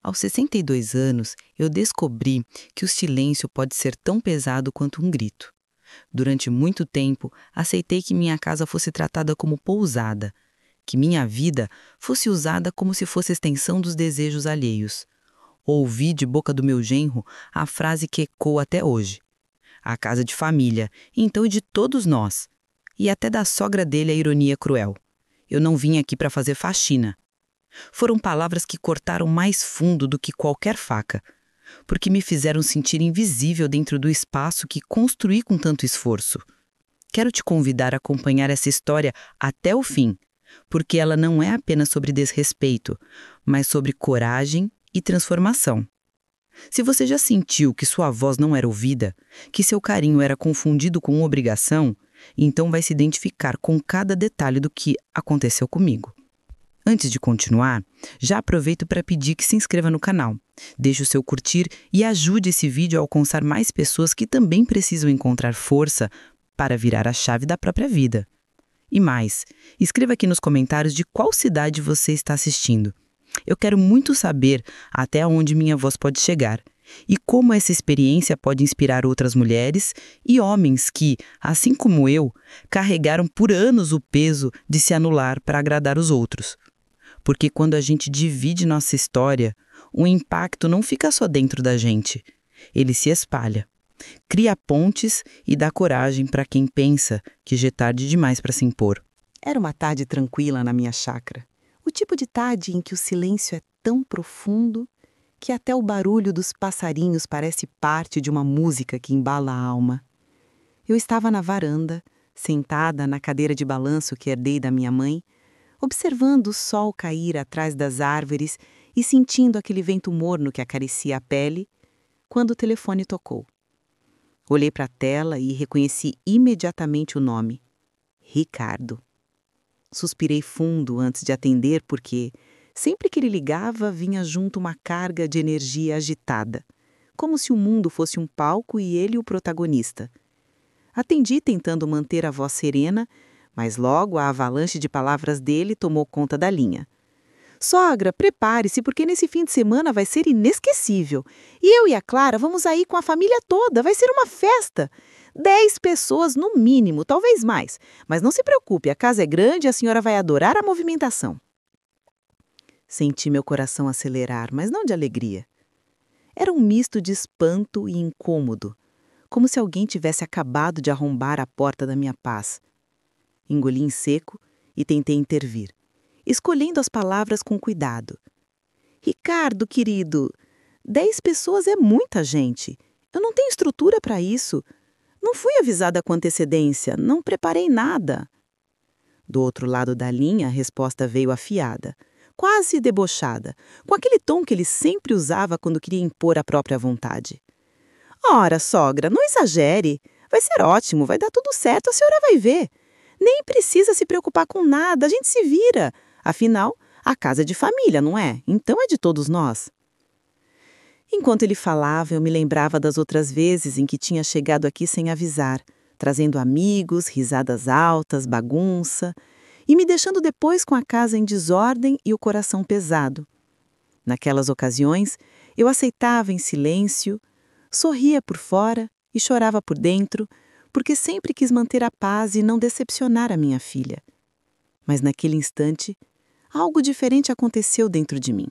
Aos 62 anos, eu descobri que o silêncio pode ser tão pesado quanto um grito. Durante muito tempo, aceitei que minha casa fosse tratada como pousada, que minha vida fosse usada como se fosse extensão dos desejos alheios. Ouvi de boca do meu genro a frase que ecoa até hoje. A casa de família, então de todos nós. E até da sogra dele a ironia cruel. Eu não vim aqui para fazer faxina. Foram palavras que cortaram mais fundo do que qualquer faca, porque me fizeram sentir invisível dentro do espaço que construí com tanto esforço. Quero te convidar a acompanhar essa história até o fim, porque ela não é apenas sobre desrespeito, mas sobre coragem e transformação. Se você já sentiu que sua voz não era ouvida, que seu carinho era confundido com obrigação, então vai se identificar com cada detalhe do que aconteceu comigo. Antes de continuar, já aproveito para pedir que se inscreva no canal, deixe o seu curtir e ajude esse vídeo a alcançar mais pessoas que também precisam encontrar força para virar a chave da própria vida. E mais, escreva aqui nos comentários de qual cidade você está assistindo. Eu quero muito saber até onde minha voz pode chegar e como essa experiência pode inspirar outras mulheres e homens que, assim como eu, carregaram por anos o peso de se anular para agradar os outros. Porque quando a gente divide nossa história, o impacto não fica só dentro da gente. Ele se espalha, cria pontes e dá coragem para quem pensa que já é tarde demais para se impor. Era uma tarde tranquila na minha chácara. O tipo de tarde em que o silêncio é tão profundo que até o barulho dos passarinhos parece parte de uma música que embala a alma. Eu estava na varanda, sentada na cadeira de balanço que herdei da minha mãe, observando o sol cair atrás das árvores e sentindo aquele vento morno que acaricia a pele, quando o telefone tocou. Olhei para a tela e reconheci imediatamente o nome: Ricardo. Suspirei fundo antes de atender porque, sempre que ele ligava, vinha junto uma carga de energia agitada, como se o mundo fosse um palco e ele o protagonista. Atendi tentando manter a voz serena, mas logo a avalanche de palavras dele tomou conta da linha. Sogra, prepare-se porque nesse fim de semana vai ser inesquecível. E eu e a Clara vamos aí com a família toda, vai ser uma festa. 10 pessoas no mínimo, talvez mais. Mas não se preocupe, a casa é grande e a senhora vai adorar a movimentação. Senti meu coração acelerar, mas não de alegria. Era um misto de espanto e incômodo, como se alguém tivesse acabado de arrombar a porta da minha paz. Engoli em seco e tentei intervir, escolhendo as palavras com cuidado. Ricardo, querido, 10 pessoas é muita gente. Eu não tenho estrutura para isso. Não fui avisada com antecedência, não preparei nada. Do outro lado da linha, a resposta veio afiada, quase debochada, com aquele tom que ele sempre usava quando queria impor a própria vontade. Ora, sogra, não exagere. Vai ser ótimo, vai dar tudo certo, a senhora vai ver. Nem precisa se preocupar com nada, a gente se vira. Afinal, a casa é de família, não é? Então é de todos nós. Enquanto ele falava, eu me lembrava das outras vezes em que tinha chegado aqui sem avisar, trazendo amigos, risadas altas, bagunça, e me deixando depois com a casa em desordem e o coração pesado. Naquelas ocasiões, eu aceitava em silêncio, sorria por fora e chorava por dentro, porque sempre quis manter a paz e não decepcionar a minha filha. Mas naquele instante, algo diferente aconteceu dentro de mim.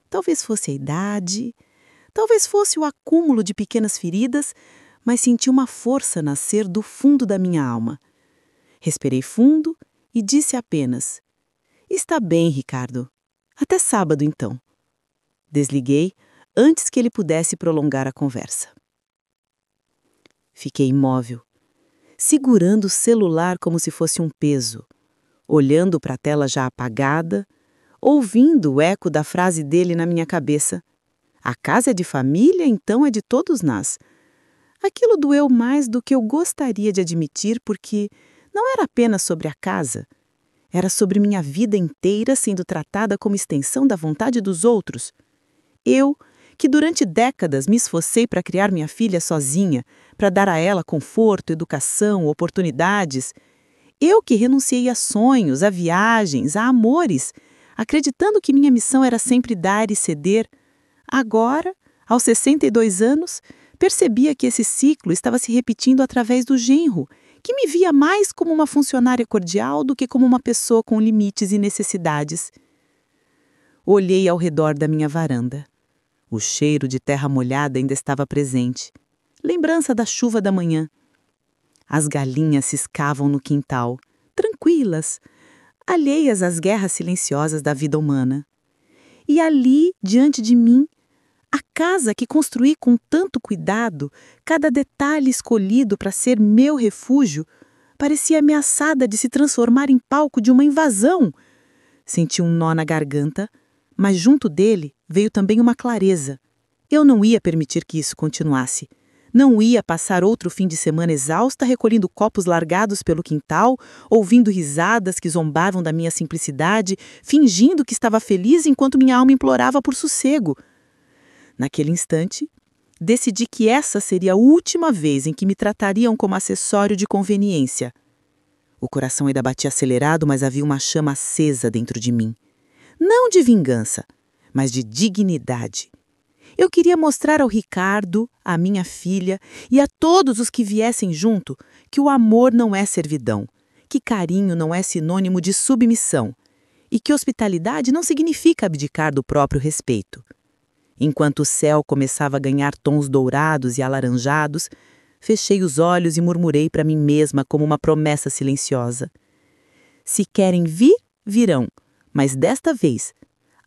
Talvez fosse a idade, talvez fosse o acúmulo de pequenas feridas, mas senti uma força nascer do fundo da minha alma. Respirei fundo e disse apenas: "Está bem, Ricardo. Até sábado, então." Desliguei antes que ele pudesse prolongar a conversa. Fiquei imóvel, segurando o celular como se fosse um peso, olhando para a tela já apagada, ouvindo o eco da frase dele na minha cabeça. A casa é de família, então é de todos nós. Aquilo doeu mais do que eu gostaria de admitir, porque não era apenas sobre a casa. Era sobre minha vida inteira sendo tratada como extensão da vontade dos outros. Eu, que durante décadas me esforcei para criar minha filha sozinha, para dar a ela conforto, educação, oportunidades. Eu que renunciei a sonhos, a viagens, a amores, acreditando que minha missão era sempre dar e ceder. Agora, aos 62 anos, percebia que esse ciclo estava se repetindo através do genro, que me via mais como uma funcionária cordial do que como uma pessoa com limites e necessidades. Olhei ao redor da minha varanda. O cheiro de terra molhada ainda estava presente, lembrança da chuva da manhã. As galinhas ciscavam no quintal, tranquilas, alheias às guerras silenciosas da vida humana. E ali, diante de mim, a casa que construí com tanto cuidado, cada detalhe escolhido para ser meu refúgio, parecia ameaçada de se transformar em palco de uma invasão. Senti um nó na garganta, mas junto dele veio também uma clareza. Eu não ia permitir que isso continuasse. Não ia passar outro fim de semana exausta recolhendo copos largados pelo quintal, ouvindo risadas que zombavam da minha simplicidade, fingindo que estava feliz enquanto minha alma implorava por sossego. Naquele instante, decidi que essa seria a última vez em que me tratariam como acessório de conveniência. O coração ainda batia acelerado, mas havia uma chama acesa dentro de mim. Não de vingança, mas de dignidade. Eu queria mostrar ao Ricardo, à minha filha e a todos os que viessem junto que o amor não é servidão, que carinho não é sinônimo de submissão e que hospitalidade não significa abdicar do próprio respeito. Enquanto o céu começava a ganhar tons dourados e alaranjados, fechei os olhos e murmurei para mim mesma como uma promessa silenciosa. Se querem vir, virão, mas desta vez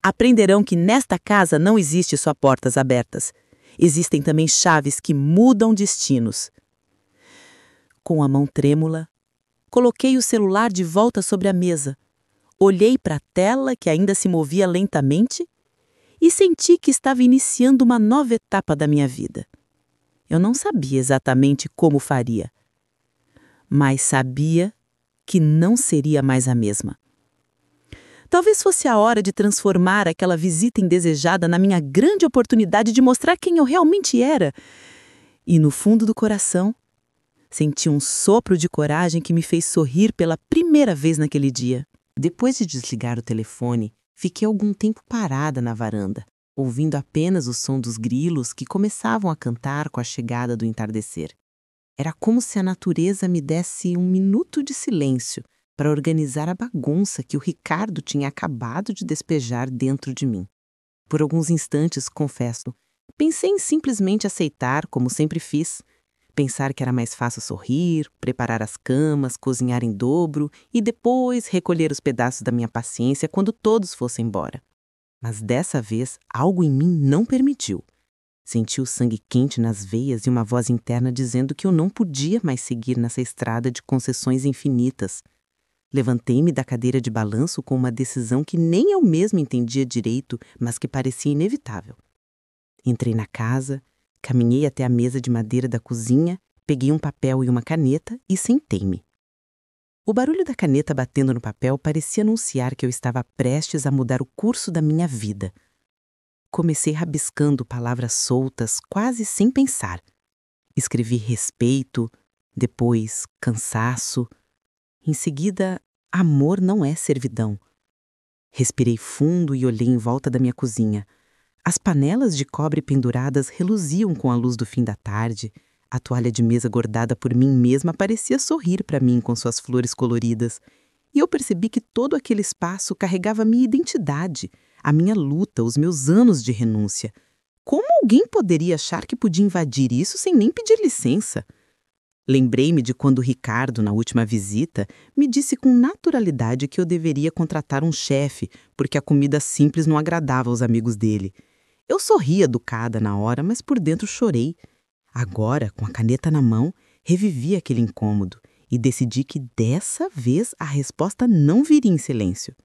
aprenderão que nesta casa não existe só portas abertas. Existem também chaves que mudam destinos. Com a mão trêmula, coloquei o celular de volta sobre a mesa, olhei para a tela que ainda se movia lentamente e senti que estava iniciando uma nova etapa da minha vida. Eu não sabia exatamente como faria, mas sabia que não seria mais a mesma. Talvez fosse a hora de transformar aquela visita indesejada na minha grande oportunidade de mostrar quem eu realmente era. E no fundo do coração, senti um sopro de coragem que me fez sorrir pela primeira vez naquele dia. Depois de desligar o telefone, fiquei algum tempo parada na varanda, ouvindo apenas o som dos grilos que começavam a cantar com a chegada do entardecer. Era como se a natureza me desse um minuto de silêncio para organizar a bagunça que o Ricardo tinha acabado de despejar dentro de mim. Por alguns instantes, confesso, pensei em simplesmente aceitar, como sempre fiz, pensar que era mais fácil sorrir, preparar as camas, cozinhar em dobro e depois recolher os pedaços da minha paciência quando todos fossem embora. Mas dessa vez, algo em mim não permitiu. Senti o sangue quente nas veias e uma voz interna dizendo que eu não podia mais seguir nessa estrada de concessões infinitas. Levantei-me da cadeira de balanço com uma decisão que nem eu mesma entendia direito, mas que parecia inevitável. Entrei na casa, caminhei até a mesa de madeira da cozinha, peguei um papel e uma caneta e sentei-me. O barulho da caneta batendo no papel parecia anunciar que eu estava prestes a mudar o curso da minha vida. Comecei rabiscando palavras soltas, quase sem pensar. Escrevi respeito, depois cansaço. Em seguida, amor não é servidão. Respirei fundo e olhei em volta da minha cozinha. As panelas de cobre penduradas reluziam com a luz do fim da tarde. A toalha de mesa bordada por mim mesma parecia sorrir para mim com suas flores coloridas. E eu percebi que todo aquele espaço carregava a minha identidade, a minha luta, os meus anos de renúncia. Como alguém poderia achar que podia invadir isso sem nem pedir licença? Lembrei-me de quando o Ricardo, na última visita, me disse com naturalidade que eu deveria contratar um chefe, porque a comida simples não agradava aos amigos dele. Eu sorri educada na hora, mas por dentro chorei. Agora, com a caneta na mão, revivi aquele incômodo e decidi que dessa vez a resposta não viria em silêncio.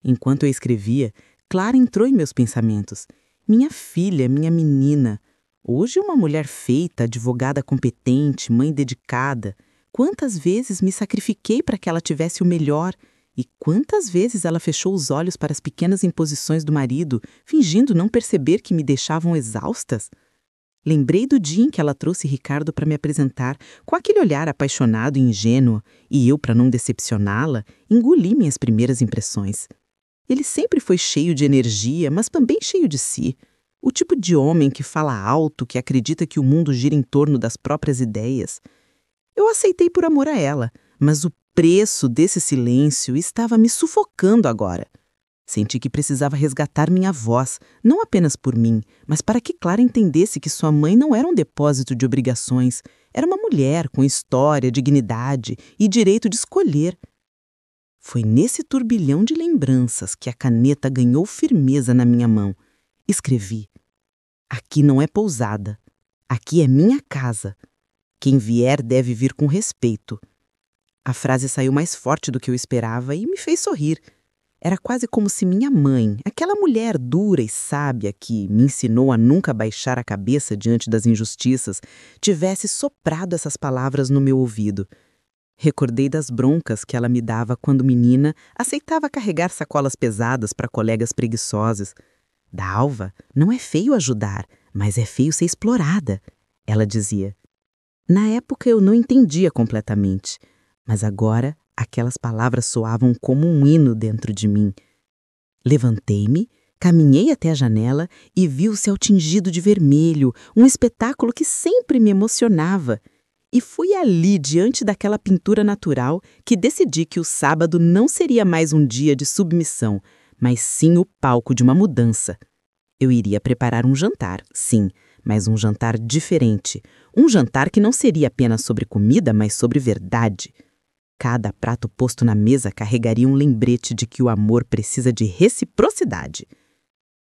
Enquanto eu escrevia, Clara entrou em meus pensamentos. Minha filha, minha menina. Hoje uma mulher feita, advogada competente, mãe dedicada. Quantas vezes me sacrifiquei para que ela tivesse o melhor e quantas vezes ela fechou os olhos para as pequenas imposições do marido, fingindo não perceber que me deixavam exaustas? Lembrei do dia em que ela trouxe Ricardo para me apresentar, com aquele olhar apaixonado e ingênuo, e eu, para não decepcioná-la, engoli minhas primeiras impressões. Ele sempre foi cheio de energia, mas também cheio de si. O tipo de homem que fala alto, que acredita que o mundo gira em torno das próprias ideias. Eu aceitei por amor a ela, mas o preço desse silêncio estava me sufocando agora. Senti que precisava resgatar minha voz, não apenas por mim, mas para que Clara entendesse que sua mãe não era um depósito de obrigações, era uma mulher com história, dignidade e direito de escolher. Foi nesse turbilhão de lembranças que a caneta ganhou firmeza na minha mão. Escrevi: aqui não é pousada, aqui é minha casa. Quem vier deve vir com respeito. A frase saiu mais forte do que eu esperava e me fez sorrir. Era quase como se minha mãe, aquela mulher dura e sábia que me ensinou a nunca baixar a cabeça diante das injustiças, tivesse soprado essas palavras no meu ouvido. Recordei das broncas que ela me dava quando menina aceitava carregar sacolas pesadas para colegas preguiçosos. Dalva, não é feio ajudar, mas é feio ser explorada, ela dizia. Na época eu não entendia completamente, mas agora aquelas palavras soavam como um hino dentro de mim. Levantei-me, caminhei até a janela e vi o céu tingido de vermelho, um espetáculo que sempre me emocionava. E fui ali, diante daquela pintura natural, que decidi que o sábado não seria mais um dia de submissão, mas sim o palco de uma mudança. Eu iria preparar um jantar, sim, mas um jantar diferente. Um jantar que não seria apenas sobre comida, mas sobre verdade. Cada prato posto na mesa carregaria um lembrete de que o amor precisa de reciprocidade.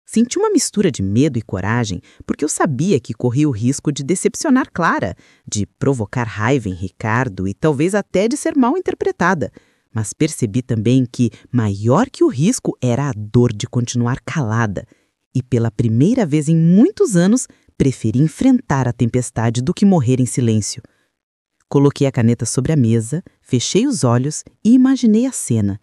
Senti uma mistura de medo e coragem, porque eu sabia que corria o risco de decepcionar Clara, de provocar raiva em Ricardo e talvez até de ser mal interpretada. Mas percebi também que, maior que o risco, era a dor de continuar calada. E pela primeira vez em muitos anos, preferi enfrentar a tempestade do que morrer em silêncio. Coloquei a caneta sobre a mesa, fechei os olhos e imaginei a cena.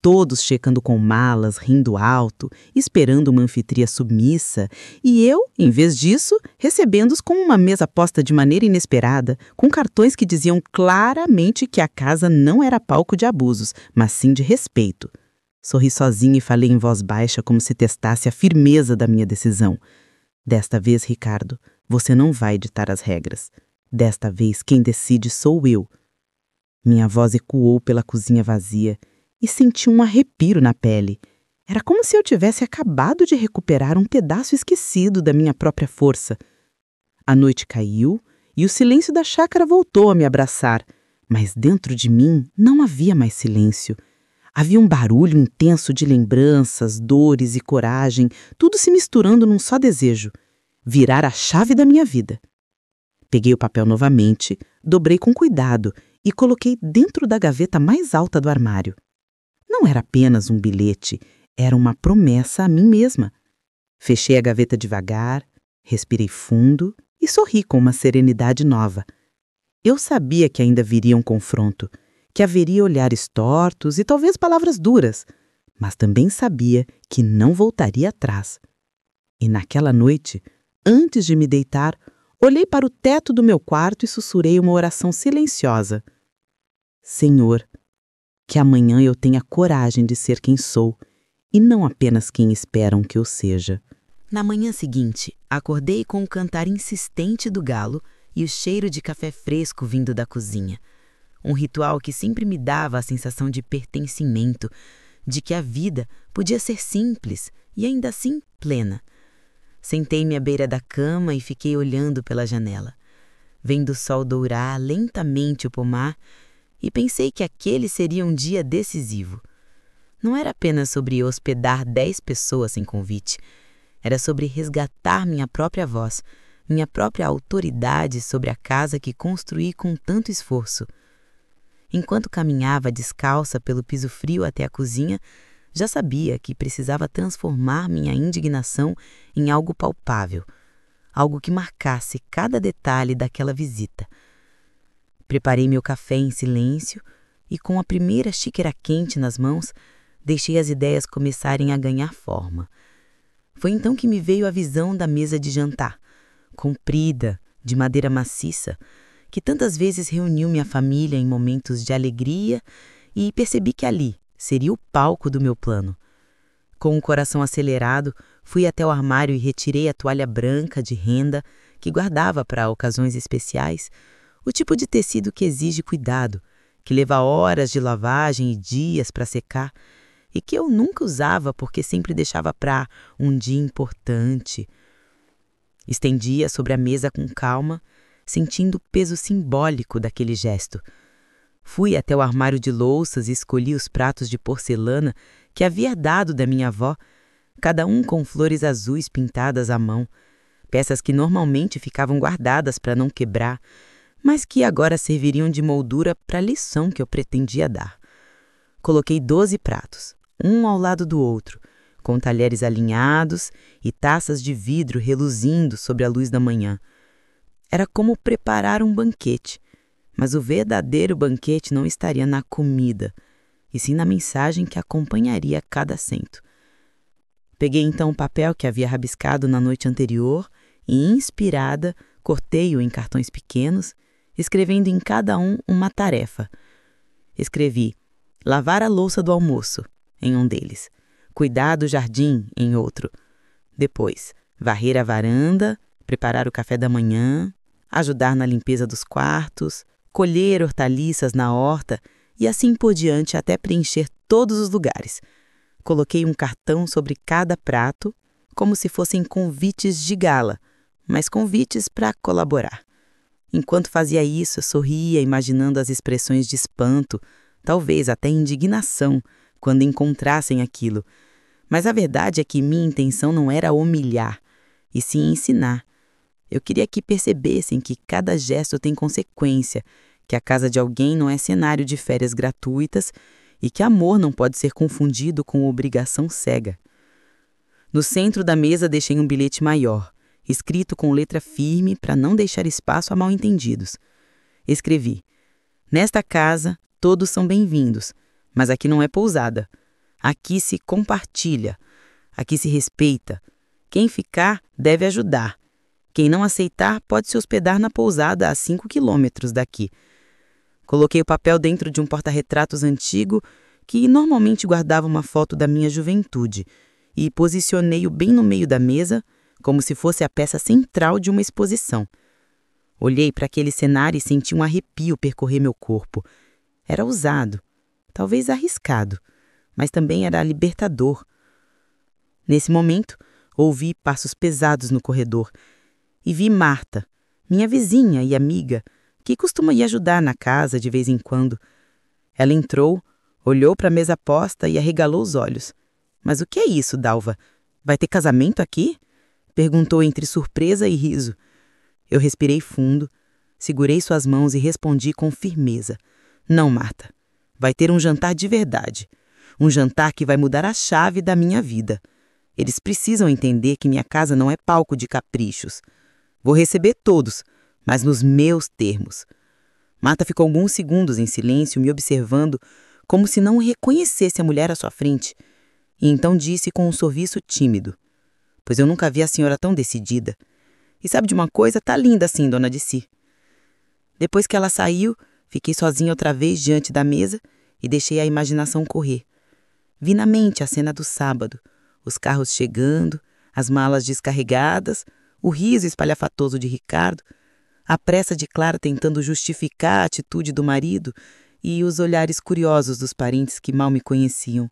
Todos checando com malas, rindo alto, esperando uma anfitriã submissa, e eu, em vez disso, recebendo-os com uma mesa posta de maneira inesperada, com cartões que diziam claramente que a casa não era palco de abusos, mas sim de respeito. Sorri sozinha e falei em voz baixa como se testasse a firmeza da minha decisão. Desta vez, Ricardo, você não vai ditar as regras. Desta vez, quem decide sou eu. Minha voz ecoou pela cozinha vazia e senti um arrepio na pele. Era como se eu tivesse acabado de recuperar um pedaço esquecido da minha própria força. A noite caiu e o silêncio da chácara voltou a me abraçar, mas dentro de mim não havia mais silêncio. Havia um barulho intenso de lembranças, dores e coragem, tudo se misturando num só desejo: virar a chave da minha vida. Peguei o papel novamente, dobrei com cuidado e coloquei dentro da gaveta mais alta do armário. Não era apenas um bilhete, era uma promessa a mim mesma. Fechei a gaveta devagar, respirei fundo e sorri com uma serenidade nova. Eu sabia que ainda viria um confronto, que haveria olhares tortos e talvez palavras duras, mas também sabia que não voltaria atrás. E naquela noite, antes de me deitar, olhei para o teto do meu quarto e sussurrei uma oração silenciosa. Senhor, que amanhã eu tenha coragem de ser quem sou e não apenas quem esperam que eu seja. Na manhã seguinte, acordei com o cantar insistente do galo e o cheiro de café fresco vindo da cozinha. Um ritual que sempre me dava a sensação de pertencimento, de que a vida podia ser simples e ainda assim plena. Sentei-me à beira da cama e fiquei olhando pela janela, vendo o sol dourar lentamente o pomar, e pensei que aquele seria um dia decisivo. Não era apenas sobre hospedar 10 pessoas sem convite, era sobre resgatar minha própria voz, minha própria autoridade sobre a casa que construí com tanto esforço. Enquanto caminhava descalça pelo piso frio até a cozinha, já sabia que precisava transformar minha indignação em algo palpável, algo que marcasse cada detalhe daquela visita. Preparei meu café em silêncio e, com a primeira xícara quente nas mãos, deixei as ideias começarem a ganhar forma. Foi então que me veio a visão da mesa de jantar, comprida, de madeira maciça, que tantas vezes reuniu minha família em momentos de alegria, e percebi que ali seria o palco do meu plano. Com o coração acelerado, fui até o armário e retirei a toalha branca de renda que guardava para ocasiões especiais, o tipo de tecido que exige cuidado, que leva horas de lavagem e dias para secar, e que eu nunca usava porque sempre deixava para um dia importante. Estendia sobre a mesa com calma, sentindo o peso simbólico daquele gesto. Fui até o armário de louças e escolhi os pratos de porcelana que havia herdado da minha avó, cada um com flores azuis pintadas à mão, peças que normalmente ficavam guardadas para não quebrar, mas que agora serviriam de moldura para a lição que eu pretendia dar. Coloquei 12 pratos, um ao lado do outro, com talheres alinhados e taças de vidro reluzindo sobre a luz da manhã. Era como preparar um banquete, mas o verdadeiro banquete não estaria na comida, e sim na mensagem que acompanharia cada assento. Peguei então o papel que havia rabiscado na noite anterior e, inspirada, cortei-o em cartões pequenos, escrevendo em cada um uma tarefa. Escrevi lavar a louça do almoço, em um deles, cuidar do jardim, em outro. Depois, varrer a varanda, preparar o café da manhã, ajudar na limpeza dos quartos, colher hortaliças na horta e assim por diante até preencher todos os lugares. Coloquei um cartão sobre cada prato, como se fossem convites de gala, mas convites para colaborar. Enquanto fazia isso, eu sorria imaginando as expressões de espanto, talvez até indignação, quando encontrassem aquilo. Mas a verdade é que minha intenção não era humilhar, e sim ensinar. Eu queria que percebessem que cada gesto tem consequência, que a casa de alguém não é cenário de férias gratuitas e que amor não pode ser confundido com obrigação cega. No centro da mesa deixei um bilhete maior, escrito com letra firme para não deixar espaço a mal-entendidos. Escrevi: nesta casa, todos são bem-vindos, mas aqui não é pousada. Aqui se compartilha, aqui se respeita. Quem ficar deve ajudar. Quem não aceitar pode se hospedar na pousada a 5 quilômetros daqui. Coloquei o papel dentro de um porta-retratos antigo que normalmente guardava uma foto da minha juventude e posicionei-o bem no meio da mesa, como se fosse a peça central de uma exposição. Olhei para aquele cenário e senti um arrepio percorrer meu corpo. Era ousado, talvez arriscado, mas também era libertador. Nesse momento, ouvi passos pesados no corredor e vi Marta, minha vizinha e amiga, que costuma ir ajudar na casa de vez em quando. Ela entrou, olhou para a mesa posta e arregalou os olhos. Mas o que é isso, Dalva? Vai ter casamento aqui? Perguntou entre surpresa e riso. Eu respirei fundo, segurei suas mãos e respondi com firmeza. Não, Marta. Vai ter um jantar de verdade. Um jantar que vai mudar a chave da minha vida. Eles precisam entender que minha casa não é palco de caprichos. Vou receber todos, mas nos meus termos. Marta ficou alguns segundos em silêncio, me observando, como se não reconhecesse a mulher à sua frente. E então disse com um sorriso tímido: pois eu nunca vi a senhora tão decidida. E sabe de uma coisa? Tá linda assim, dona de si. Depois que ela saiu, fiquei sozinha outra vez diante da mesa e deixei a imaginação correr. Vi na mente a cena do sábado, os carros chegando, as malas descarregadas, o riso espalhafatoso de Ricardo, a pressa de Clara tentando justificar a atitude do marido e os olhares curiosos dos parentes que mal me conheciam.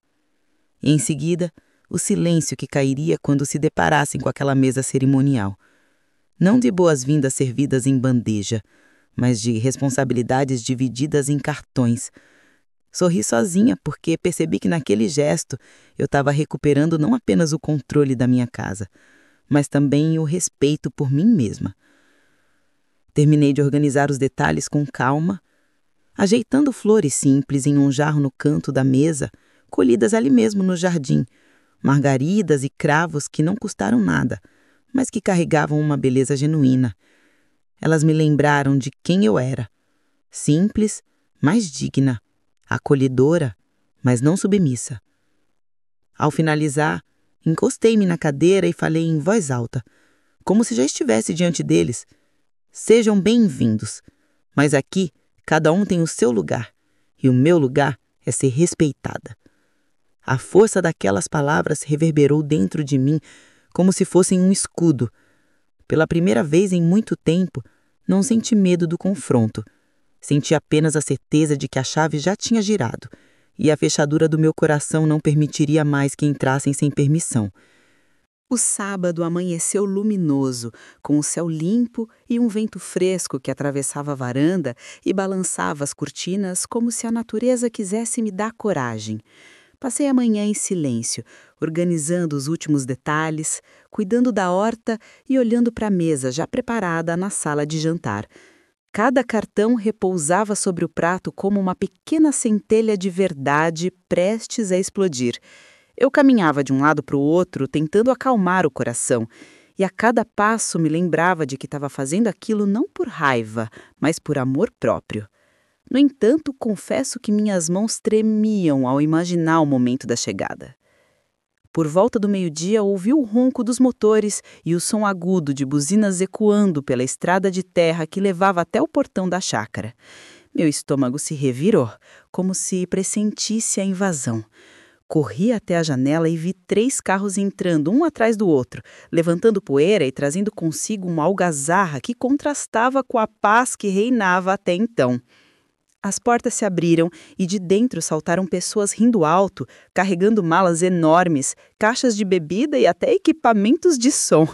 E em seguida, o silêncio que cairia quando se deparassem com aquela mesa cerimonial. Não de boas-vindas servidas em bandeja, mas de responsabilidades divididas em cartões. Sorri sozinha porque percebi que naquele gesto eu estava recuperando não apenas o controle da minha casa, mas também o respeito por mim mesma. Terminei de organizar os detalhes com calma, ajeitando flores simples em um jarro no canto da mesa, colhidas ali mesmo no jardim, margaridas e cravos que não custaram nada, mas que carregavam uma beleza genuína. Elas me lembraram de quem eu era, simples, mas digna, acolhedora, mas não submissa. Ao finalizar, encostei-me na cadeira e falei em voz alta, como se já estivesse diante deles: sejam bem-vindos, mas aqui cada um tem o seu lugar, e o meu lugar é ser respeitada. A força daquelas palavras reverberou dentro de mim como se fossem um escudo. Pela primeira vez em muito tempo, não senti medo do confronto. Senti apenas a certeza de que a chave já tinha girado e a fechadura do meu coração não permitiria mais que entrassem sem permissão. O sábado amanheceu luminoso, com o céu limpo e um vento fresco que atravessava a varanda e balançava as cortinas como se a natureza quisesse me dar coragem. Passei a manhã em silêncio, organizando os últimos detalhes, cuidando da horta e olhando para a mesa já preparada na sala de jantar. Cada cartão repousava sobre o prato como uma pequena centelha de verdade prestes a explodir. Eu caminhava de um lado para o outro, tentando acalmar o coração, e a cada passo me lembrava de que estava fazendo aquilo não por raiva, mas por amor próprio. No entanto, confesso que minhas mãos tremiam ao imaginar o momento da chegada. Por volta do meio-dia, ouvi o ronco dos motores e o som agudo de buzinas ecoando pela estrada de terra que levava até o portão da chácara. Meu estômago se revirou, como se pressentisse a invasão. Corri até a janela e vi 3 carros entrando, um atrás do outro, levantando poeira e trazendo consigo uma algazarra que contrastava com a paz que reinava até então. As portas se abriram e de dentro saltaram pessoas rindo alto, carregando malas enormes, caixas de bebida e até equipamentos de som.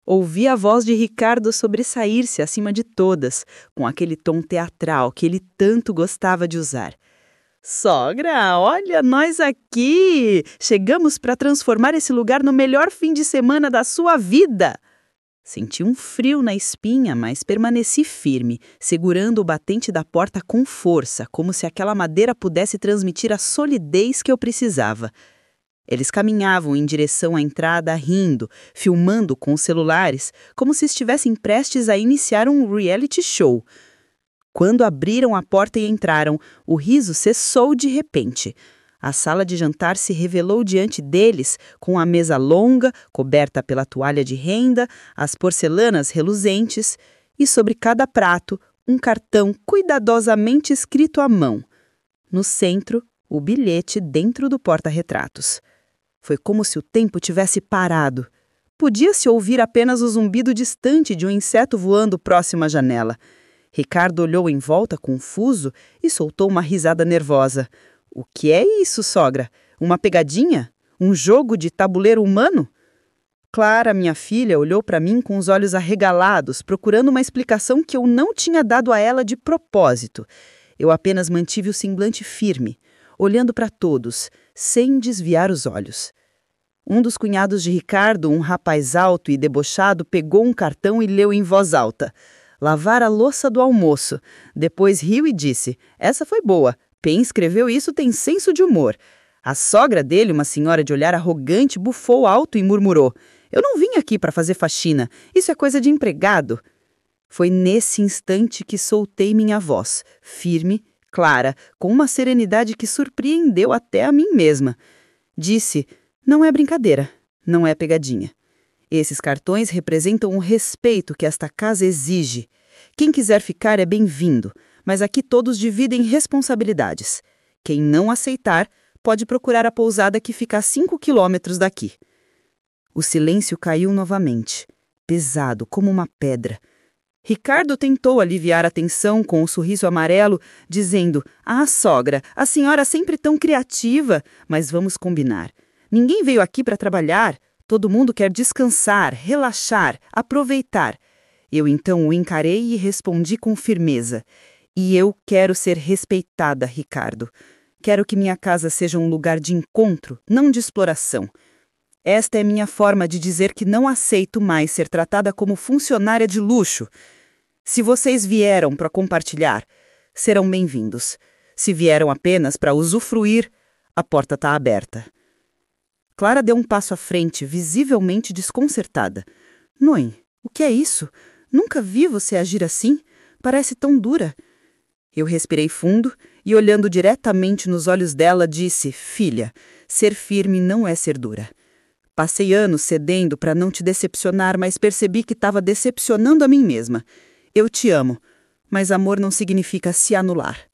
Ouvi a voz de Ricardo sobressair-se acima de todas, com aquele tom teatral que ele tanto gostava de usar. Sogra, olha nós aqui! Chegamos para transformar esse lugar no melhor fim de semana da sua vida! Senti um frio na espinha, mas permaneci firme, segurando o batente da porta com força, como se aquela madeira pudesse transmitir a solidez que eu precisava. Eles caminhavam em direção à entrada rindo, filmando com os celulares, como se estivessem prestes a iniciar um reality show. Quando abriram a porta e entraram, o riso cessou de repente. A sala de jantar se revelou diante deles, com a mesa longa, coberta pela toalha de renda, as porcelanas reluzentes e, sobre cada prato, um cartão cuidadosamente escrito à mão. No centro, o bilhete dentro do porta-retratos. Foi como se o tempo tivesse parado. Podia-se ouvir apenas o zumbido distante de um inseto voando próximo à janela. Ricardo olhou em volta confuso e soltou uma risada nervosa. O que é isso, sogra? Uma pegadinha? Um jogo de tabuleiro humano? Clara, minha filha, olhou para mim com os olhos arregalados, procurando uma explicação que eu não tinha dado a ela de propósito. Eu apenas mantive o semblante firme, olhando para todos, sem desviar os olhos. Um dos cunhados de Ricardo, um rapaz alto e debochado, pegou um cartão e leu em voz alta. Lavar a louça do almoço. Depois riu e disse, essa foi boa. Quem escreveu isso tem senso de humor. A sogra dele, uma senhora de olhar arrogante, bufou alto e murmurou, eu não vim aqui para fazer faxina. Isso é coisa de empregado. Foi nesse instante que soltei minha voz, firme, clara, com uma serenidade que surpreendeu até a mim mesma. Disse, não é brincadeira, não é pegadinha. Esses cartões representam o respeito que esta casa exige. Quem quiser ficar é bem-vindo, mas aqui todos dividem responsabilidades. Quem não aceitar, pode procurar a pousada que fica a 5 quilômetros daqui. O silêncio caiu novamente, pesado como uma pedra. Ricardo tentou aliviar a tensão com um sorriso amarelo, dizendo, sogra, a senhora é sempre tão criativa, mas vamos combinar. Ninguém veio aqui para trabalhar. Todo mundo quer descansar, relaxar, aproveitar. Eu então o encarei e respondi com firmeza. E eu quero ser respeitada, Ricardo. Quero que minha casa seja um lugar de encontro, não de exploração. Esta é minha forma de dizer que não aceito mais ser tratada como funcionária de luxo. Se vocês vieram para compartilhar, serão bem-vindos. Se vieram apenas para usufruir, a porta está aberta. Clara deu um passo à frente, visivelmente desconcertada. Noem, o que é isso? Nunca vi você agir assim. Parece tão dura. Eu respirei fundo e, olhando diretamente nos olhos dela, disse, filha, ser firme não é ser dura. Passei anos cedendo para não te decepcionar, mas percebi que estava decepcionando a mim mesma. Eu te amo, mas amor não significa se anular.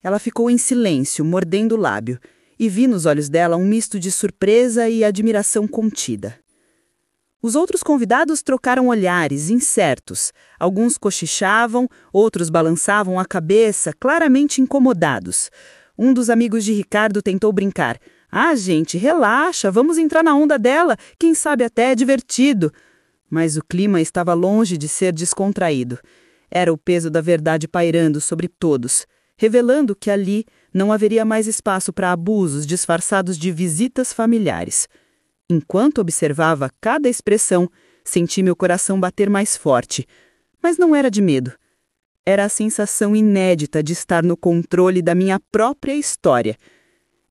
Ela ficou em silêncio, mordendo o lábio, e vi nos olhos dela um misto de surpresa e admiração contida. Os outros convidados trocaram olhares, incertos. Alguns cochichavam, outros balançavam a cabeça, claramente incomodados. Um dos amigos de Ricardo tentou brincar. Ah, gente, relaxa, vamos entrar na onda dela, quem sabe até é divertido. Mas o clima estava longe de ser descontraído. Era o peso da verdade pairando sobre todos, revelando que ali não haveria mais espaço para abusos disfarçados de visitas familiares. Enquanto observava cada expressão, senti meu coração bater mais forte. Mas não era de medo. Era a sensação inédita de estar no controle da minha própria história.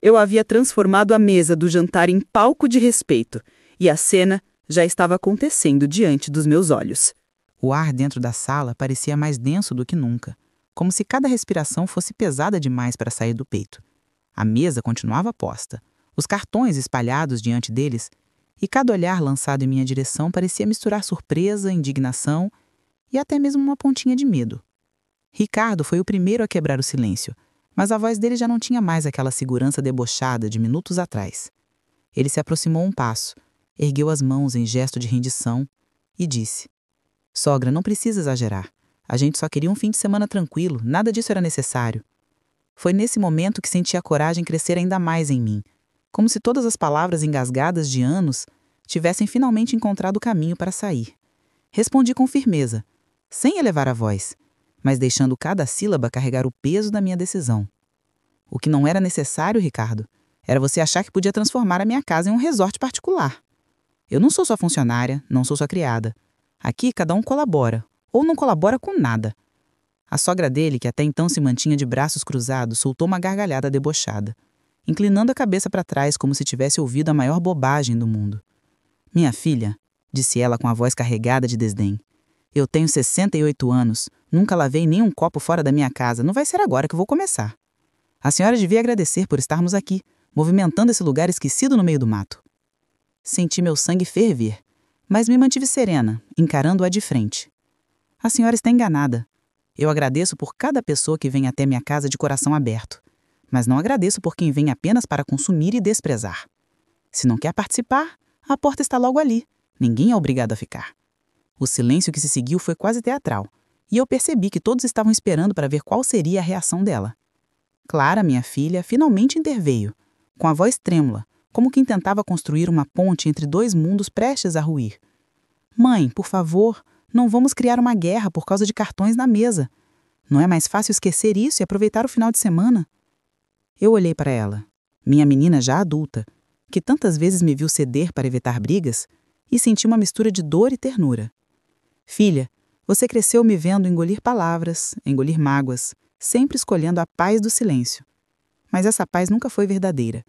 Eu havia transformado a mesa do jantar em palco de respeito, e a cena já estava acontecendo diante dos meus olhos. O ar dentro da sala parecia mais denso do que nunca, como se cada respiração fosse pesada demais para sair do peito. A mesa continuava posta, os cartões espalhados diante deles, e cada olhar lançado em minha direção parecia misturar surpresa, indignação e até mesmo uma pontinha de medo. Ricardo foi o primeiro a quebrar o silêncio, mas a voz dele já não tinha mais aquela segurança debochada de minutos atrás. Ele se aproximou um passo, ergueu as mãos em gesto de rendição e disse: "Sogra, não precisa exagerar. A gente só queria um fim de semana tranquilo, nada disso era necessário." Foi nesse momento que senti a coragem crescer ainda mais em mim, como se todas as palavras engasgadas de anos tivessem finalmente encontrado o caminho para sair. Respondi com firmeza, sem elevar a voz, mas deixando cada sílaba carregar o peso da minha decisão. "O que não era necessário, Ricardo, era você achar que podia transformar a minha casa em um resort particular. Eu não sou sua funcionária, não sou sua criada. Aqui cada um colabora, ou não colabora com nada." A sogra dele, que até então se mantinha de braços cruzados, soltou uma gargalhada debochada, inclinando a cabeça para trás como se tivesse ouvido a maior bobagem do mundo. "Minha filha", disse ela com a voz carregada de desdém, "eu tenho 68 anos, nunca lavei nenhum copo fora da minha casa, não vai ser agora que vou começar. A senhora devia agradecer por estarmos aqui, movimentando esse lugar esquecido no meio do mato." Senti meu sangue ferver, mas me mantive serena, encarando-a de frente. "A senhora está enganada. Eu agradeço por cada pessoa que vem até minha casa de coração aberto, mas não agradeço por quem vem apenas para consumir e desprezar. Se não quer participar, a porta está logo ali. Ninguém é obrigado a ficar." O silêncio que se seguiu foi quase teatral, e eu percebi que todos estavam esperando para ver qual seria a reação dela. Clara, minha filha, finalmente interveio, com a voz trêmula, como quem tentava construir uma ponte entre dois mundos prestes a ruir. "Mãe, por favor, não vamos criar uma guerra por causa de cartões na mesa. Não é mais fácil esquecer isso e aproveitar o final de semana?" Eu olhei para ela, minha menina já adulta, que tantas vezes me viu ceder para evitar brigas, e senti uma mistura de dor e ternura. "Filha, você cresceu me vendo engolir palavras, engolir mágoas, sempre escolhendo a paz do silêncio. Mas essa paz nunca foi verdadeira.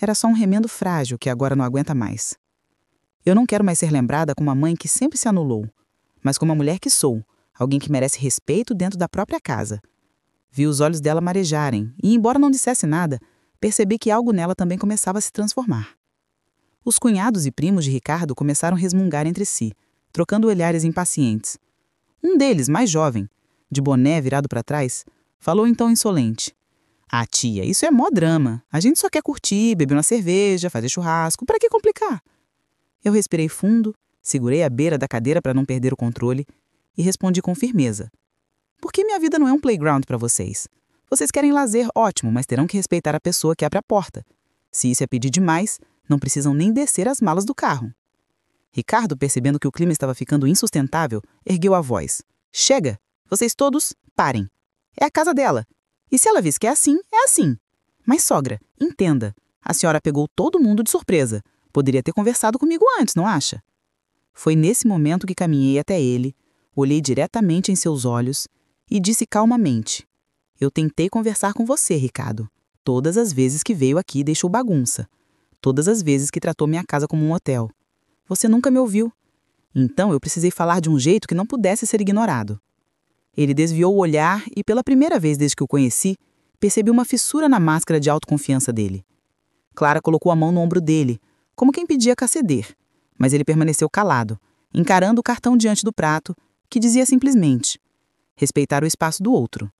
Era só um remendo frágil que agora não aguenta mais. Eu não quero mais ser lembrada como uma mãe que sempre se anulou, mas como a mulher que sou, alguém que merece respeito dentro da própria casa." Vi os olhos dela marejarem e, embora não dissesse nada, percebi que algo nela também começava a se transformar. Os cunhados e primos de Ricardo começaram a resmungar entre si, trocando olhares impacientes. Um deles, mais jovem, de boné virado para trás, falou então insolente: "Ah, tia, isso é mó drama. A gente só quer curtir, beber uma cerveja, fazer churrasco. Para que complicar?" Eu respirei fundo, segurei a beira da cadeira para não perder o controle e respondi com firmeza: "Porque minha vida não é um playground para vocês. Vocês querem lazer, ótimo, mas terão que respeitar a pessoa que abre a porta. Se isso é pedir demais, não precisam nem descer as malas do carro." Ricardo, percebendo que o clima estava ficando insustentável, ergueu a voz: "Chega! Vocês todos, parem. É a casa dela. E se ela diz que é assim, é assim. Mas, sogra, entenda. A senhora pegou todo mundo de surpresa. Poderia ter conversado comigo antes, não acha?" Foi nesse momento que caminhei até ele, olhei diretamente em seus olhos e disse calmamente: "Eu tentei conversar com você, Ricardo. Todas as vezes que veio aqui deixou bagunça. Todas as vezes que tratou minha casa como um hotel. Você nunca me ouviu. Então eu precisei falar de um jeito que não pudesse ser ignorado." Ele desviou o olhar e, pela primeira vez desde que o conheci, percebi uma fissura na máscara de autoconfiança dele. Clara colocou a mão no ombro dele, como quem pedia a ceder, mas ele permaneceu calado, encarando o cartão diante do prato, que dizia simplesmente: "Respeitar o espaço do outro."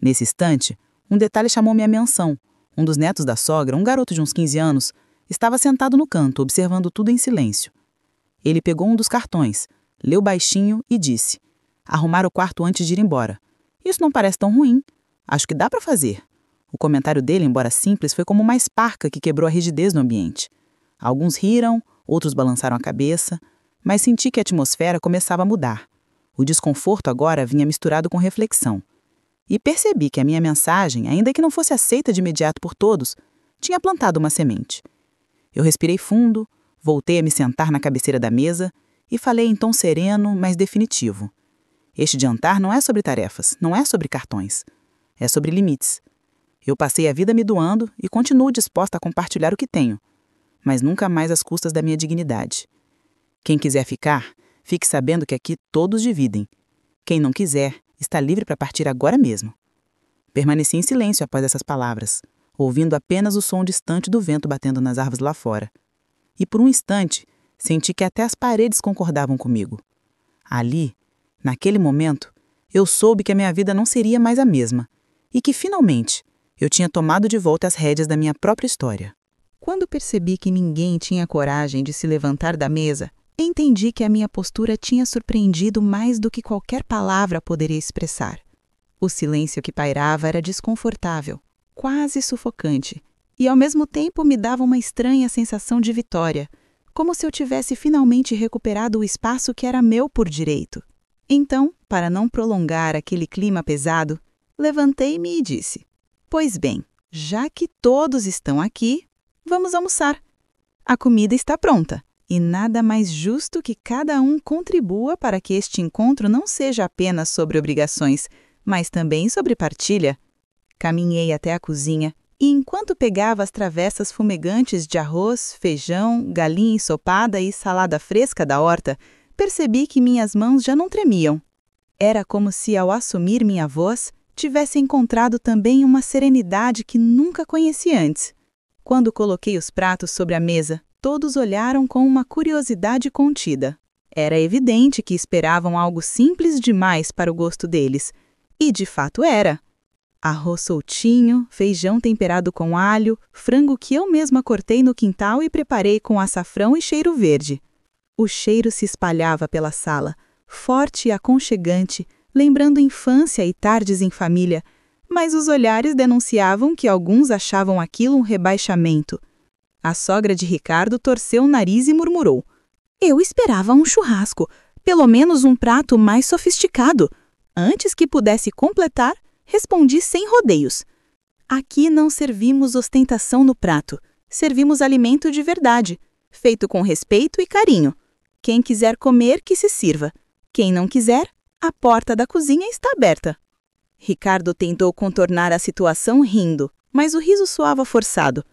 Nesse instante, um detalhe chamou minha atenção, Um dos netos da sogra, um garoto de uns 15 anos, estava sentado no canto, observando tudo em silêncio. Ele pegou um dos cartões, leu baixinho e disse: arrumar o quarto antes de ir embora. Isso não parece tão ruim. Acho que dá para fazer. O comentário dele, embora simples, foi como uma esparca que quebrou a rigidez no ambiente. Alguns riram, outros balançaram a cabeça, mas senti que a atmosfera começava a mudar. O desconforto agora vinha misturado com reflexão. E percebi que a minha mensagem, ainda que não fosse aceita de imediato por todos, tinha plantado uma semente. Eu respirei fundo, voltei a me sentar na cabeceira da mesa e falei em tom sereno, mas definitivo. Este jantar não é sobre tarefas, não é sobre cartões. É sobre limites. Eu passei a vida me doando e continuo disposta a compartilhar o que tenho, mas nunca mais às custas da minha dignidade. Quem quiser ficar, fique sabendo que aqui todos dividem. Quem não quiser, está livre para partir agora mesmo. Permaneci em silêncio após essas palavras, ouvindo apenas o som distante do vento batendo nas árvores lá fora. E por um instante, senti que até as paredes concordavam comigo. Ali, naquele momento, eu soube que a minha vida não seria mais a mesma e que, finalmente, eu tinha tomado de volta as rédeas da minha própria história. Quando percebi que ninguém tinha coragem de se levantar da mesa, entendi que a minha postura tinha surpreendido mais do que qualquer palavra poderia expressar. O silêncio que pairava era desconfortável, quase sufocante, e ao mesmo tempo me dava uma estranha sensação de vitória, como se eu tivesse finalmente recuperado o espaço que era meu por direito. Então, para não prolongar aquele clima pesado, levantei-me e disse: pois bem, já que todos estão aqui, vamos almoçar. A comida está pronta, e nada mais justo que cada um contribua para que este encontro não seja apenas sobre obrigações, mas também sobre partilha. Caminhei até a cozinha e, enquanto pegava as travessas fumegantes de arroz, feijão, galinha ensopada e salada fresca da horta, percebi que minhas mãos já não tremiam. Era como se, ao assumir minha voz, tivesse encontrado também uma serenidade que nunca conheci antes. Quando coloquei os pratos sobre a mesa, todos olharam com uma curiosidade contida. Era evidente que esperavam algo simples demais para o gosto deles. E de fato era. Arroz soltinho, feijão temperado com alho, frango que eu mesma cortei no quintal e preparei com açafrão e cheiro verde. O cheiro se espalhava pela sala, forte e aconchegante, lembrando infância e tardes em família, mas os olhares denunciavam que alguns achavam aquilo um rebaixamento. A sogra de Ricardo torceu o nariz e murmurou: eu esperava um churrasco, pelo menos um prato mais sofisticado. Antes que pudesse completar, respondi sem rodeios: aqui não servimos ostentação no prato, servimos alimento de verdade, feito com respeito e carinho. Quem quiser comer, que se sirva. Quem não quiser, a porta da cozinha está aberta. Ricardo tentou contornar a situação rindo, mas o riso soava forçado.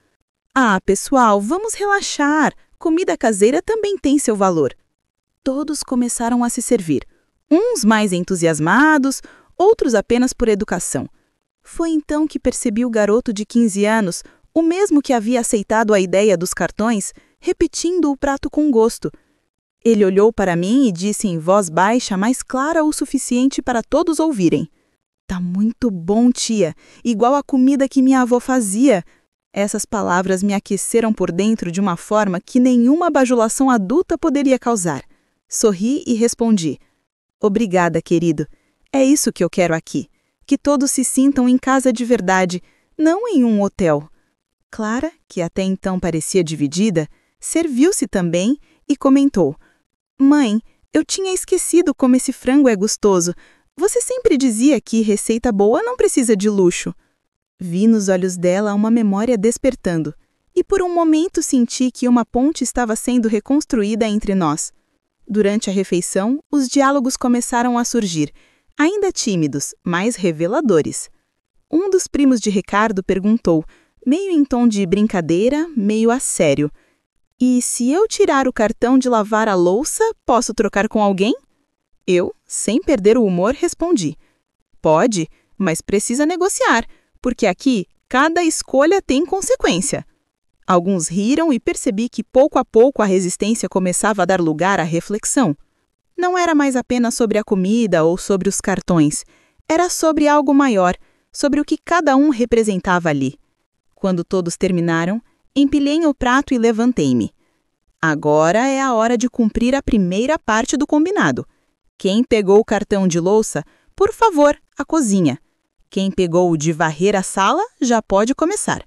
Ah, pessoal, vamos relaxar. Comida caseira também tem seu valor. Todos começaram a se servir. Uns mais entusiasmados, outros apenas por educação. Foi então que percebi o garoto de 15 anos, o mesmo que havia aceitado a ideia dos cartões, repetindo o prato com gosto. Ele olhou para mim e disse em voz baixa, mas clara o suficiente para todos ouvirem: tá muito bom, tia, igual a comida que minha avó fazia. Essas palavras me aqueceram por dentro de uma forma que nenhuma bajulação adulta poderia causar. Sorri e respondi: obrigada, querido. É isso que eu quero aqui. Que todos se sintam em casa de verdade, não em um hotel. Clara, que até então parecia dividida, serviu-se também e comentou: mãe, eu tinha esquecido como esse frango é gostoso. Você sempre dizia que receita boa não precisa de luxo. Vi nos olhos dela uma memória despertando, e por um momento senti que uma ponte estava sendo reconstruída entre nós. Durante a refeição, os diálogos começaram a surgir, ainda tímidos, mas reveladores. Um dos primos de Ricardo perguntou, meio em tom de brincadeira, meio a sério: e se eu tirar o cartão de lavar a louça, posso trocar com alguém? Eu, sem perder o humor, respondi: pode, mas precisa negociar, porque aqui cada escolha tem consequência. Alguns riram e percebi que pouco a pouco a resistência começava a dar lugar à reflexão. Não era mais apenas sobre a comida ou sobre os cartões. Era sobre algo maior, sobre o que cada um representava ali. Quando todos terminaram, empilhei o prato e levantei-me. Agora é a hora de cumprir a primeira parte do combinado. Quem pegou o cartão de louça, por favor, à cozinha. Quem pegou o de varrer a sala, já pode começar.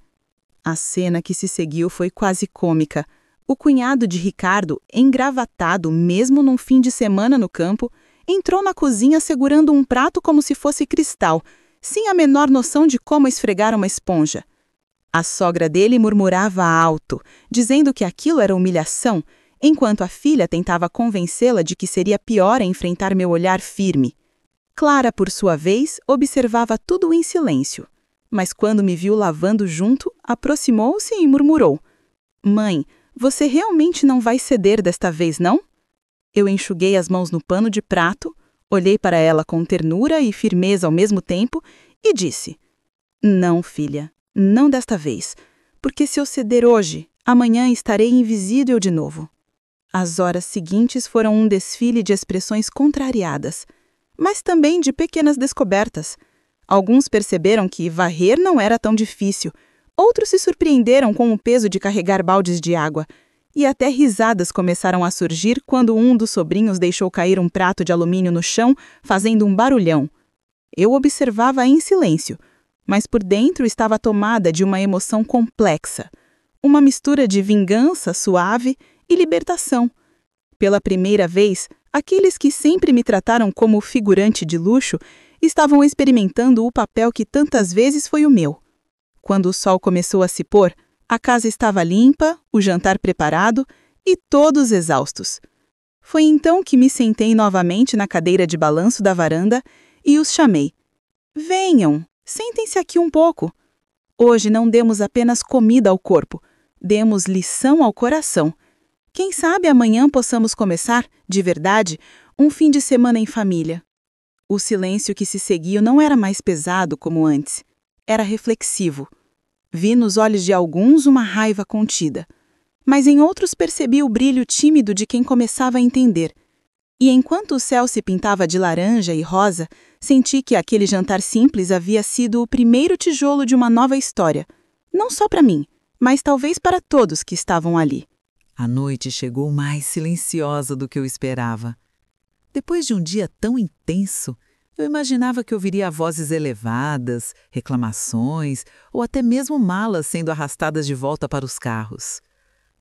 A cena que se seguiu foi quase cômica. O cunhado de Ricardo, engravatado mesmo num fim de semana no campo, entrou na cozinha segurando um prato como se fosse cristal, sem a menor noção de como esfregar uma esponja. A sogra dele murmurava alto, dizendo que aquilo era humilhação, enquanto a filha tentava convencê-la de que seria pior enfrentar meu olhar firme. Clara, por sua vez, observava tudo em silêncio, mas quando me viu lavando junto, aproximou-se e murmurou: "Mãe, você realmente não vai ceder desta vez, não?" Eu enxuguei as mãos no pano de prato, olhei para ela com ternura e firmeza ao mesmo tempo e disse: "Não, filha, não desta vez, porque se eu ceder hoje, amanhã estarei invisível de novo." As horas seguintes foram um desfile de expressões contrariadas, mas também de pequenas descobertas. Alguns perceberam que varrer não era tão difícil, outros se surpreenderam com o peso de carregar baldes de água, e até risadas começaram a surgir quando um dos sobrinhos deixou cair um prato de alumínio no chão, fazendo um barulhão. Eu observava em silêncio, mas por dentro estava tomada de uma emoção complexa, uma mistura de vingança suave e libertação. Pela primeira vez, aqueles que sempre me trataram como figurante de luxo estavam experimentando o papel que tantas vezes foi o meu. Quando o sol começou a se pôr, a casa estava limpa, o jantar preparado e todos exaustos. Foi então que me sentei novamente na cadeira de balanço da varanda e os chamei. "Venham, sentem-se aqui um pouco. Hoje não demos apenas comida ao corpo, demos lição ao coração. Quem sabe amanhã possamos começar, de verdade, um fim de semana em família." O silêncio que se seguiu não era mais pesado como antes. Era reflexivo. Vi nos olhos de alguns uma raiva contida, mas em outros percebi o brilho tímido de quem começava a entender. E enquanto o céu se pintava de laranja e rosa, senti que aquele jantar simples havia sido o primeiro tijolo de uma nova história, não só para mim, mas talvez para todos que estavam ali. A noite chegou mais silenciosa do que eu esperava. Depois de um dia tão intenso, eu imaginava que ouviria vozes elevadas, reclamações ou até mesmo malas sendo arrastadas de volta para os carros.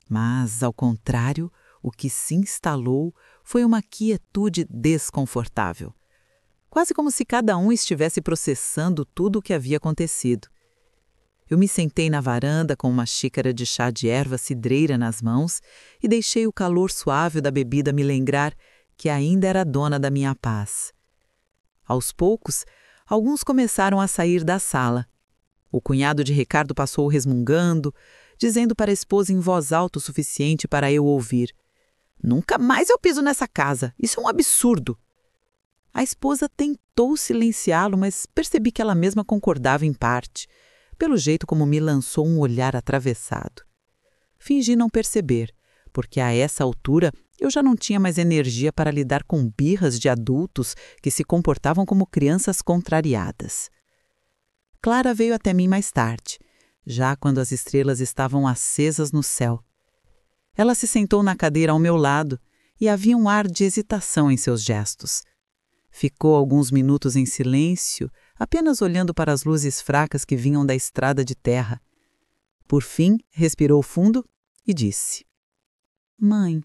Mas, ao contrário, o que se instalou foi uma quietude desconfortável. Quase como se cada um estivesse processando tudo o que havia acontecido. Eu me sentei na varanda com uma xícara de chá de erva cidreira nas mãos e deixei o calor suave da bebida me lembrar que ainda era dona da minha paz. Aos poucos, alguns começaram a sair da sala. O cunhado de Ricardo passou resmungando, dizendo para a esposa em voz alta o suficiente para eu ouvir: "Nunca mais eu piso nessa casa, isso é um absurdo." A esposa tentou silenciá-lo, mas percebi que ela mesma concordava em parte, pelo jeito como me lançou um olhar atravessado. Fingi não perceber, porque a essa altura eu já não tinha mais energia para lidar com birras de adultos que se comportavam como crianças contrariadas. Clara veio até mim mais tarde, já quando as estrelas estavam acesas no céu. Ela se sentou na cadeira ao meu lado e havia um ar de hesitação em seus gestos. Ficou alguns minutos em silêncio, apenas olhando para as luzes fracas que vinham da estrada de terra. Por fim, respirou fundo e disse: "Mãe,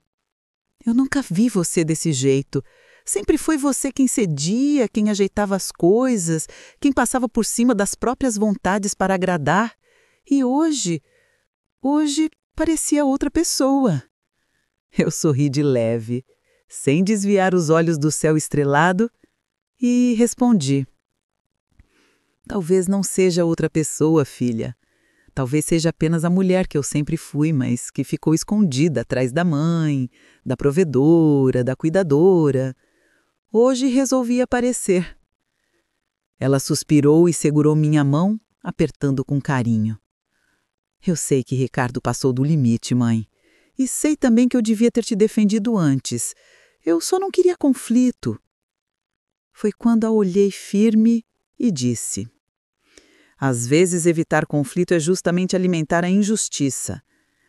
eu nunca vi você desse jeito. Sempre foi você quem cedia, quem ajeitava as coisas, quem passava por cima das próprias vontades para agradar. E hoje parecia outra pessoa." Eu sorri de leve, sem desviar os olhos do céu estrelado, e respondi: "Talvez não seja outra pessoa, filha. Talvez seja apenas a mulher que eu sempre fui, mas que ficou escondida atrás da mãe, da provedora, da cuidadora. Hoje resolvi aparecer." Ela suspirou e segurou minha mão, apertando com carinho. "Eu sei que Ricardo passou do limite, mãe. E sei também que eu devia ter te defendido antes. Eu só não queria conflito." Foi quando a olhei firme e disse: Às vezes, evitar conflito é justamente alimentar a injustiça.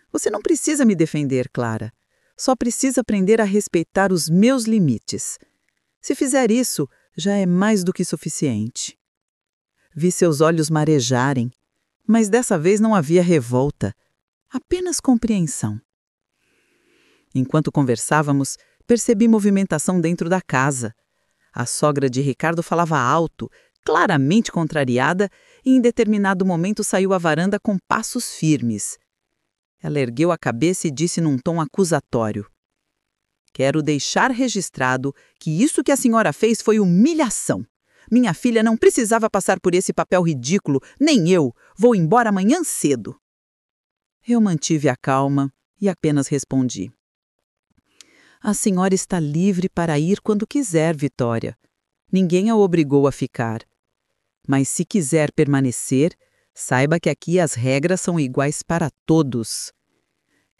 Você não precisa me defender, Clara. Só precisa aprender a respeitar os meus limites. Se fizer isso, já é mais do que suficiente. Vi seus olhos marejarem, mas dessa vez não havia revolta, apenas compreensão. Enquanto conversávamos, percebi movimentação dentro da casa. A sogra de Ricardo falava alto, claramente contrariada, e em determinado momento saiu à varanda com passos firmes. Ela ergueu a cabeça e disse num tom acusatório: "Quero deixar registrado que isso que a senhora fez foi humilhação. Minha filha não precisava passar por esse papel ridículo, nem eu. Vou embora amanhã cedo." Eu mantive a calma e apenas respondi: "A senhora está livre para ir quando quiser, Vitória. Ninguém a obrigou a ficar. Mas se quiser permanecer, saiba que aqui as regras são iguais para todos."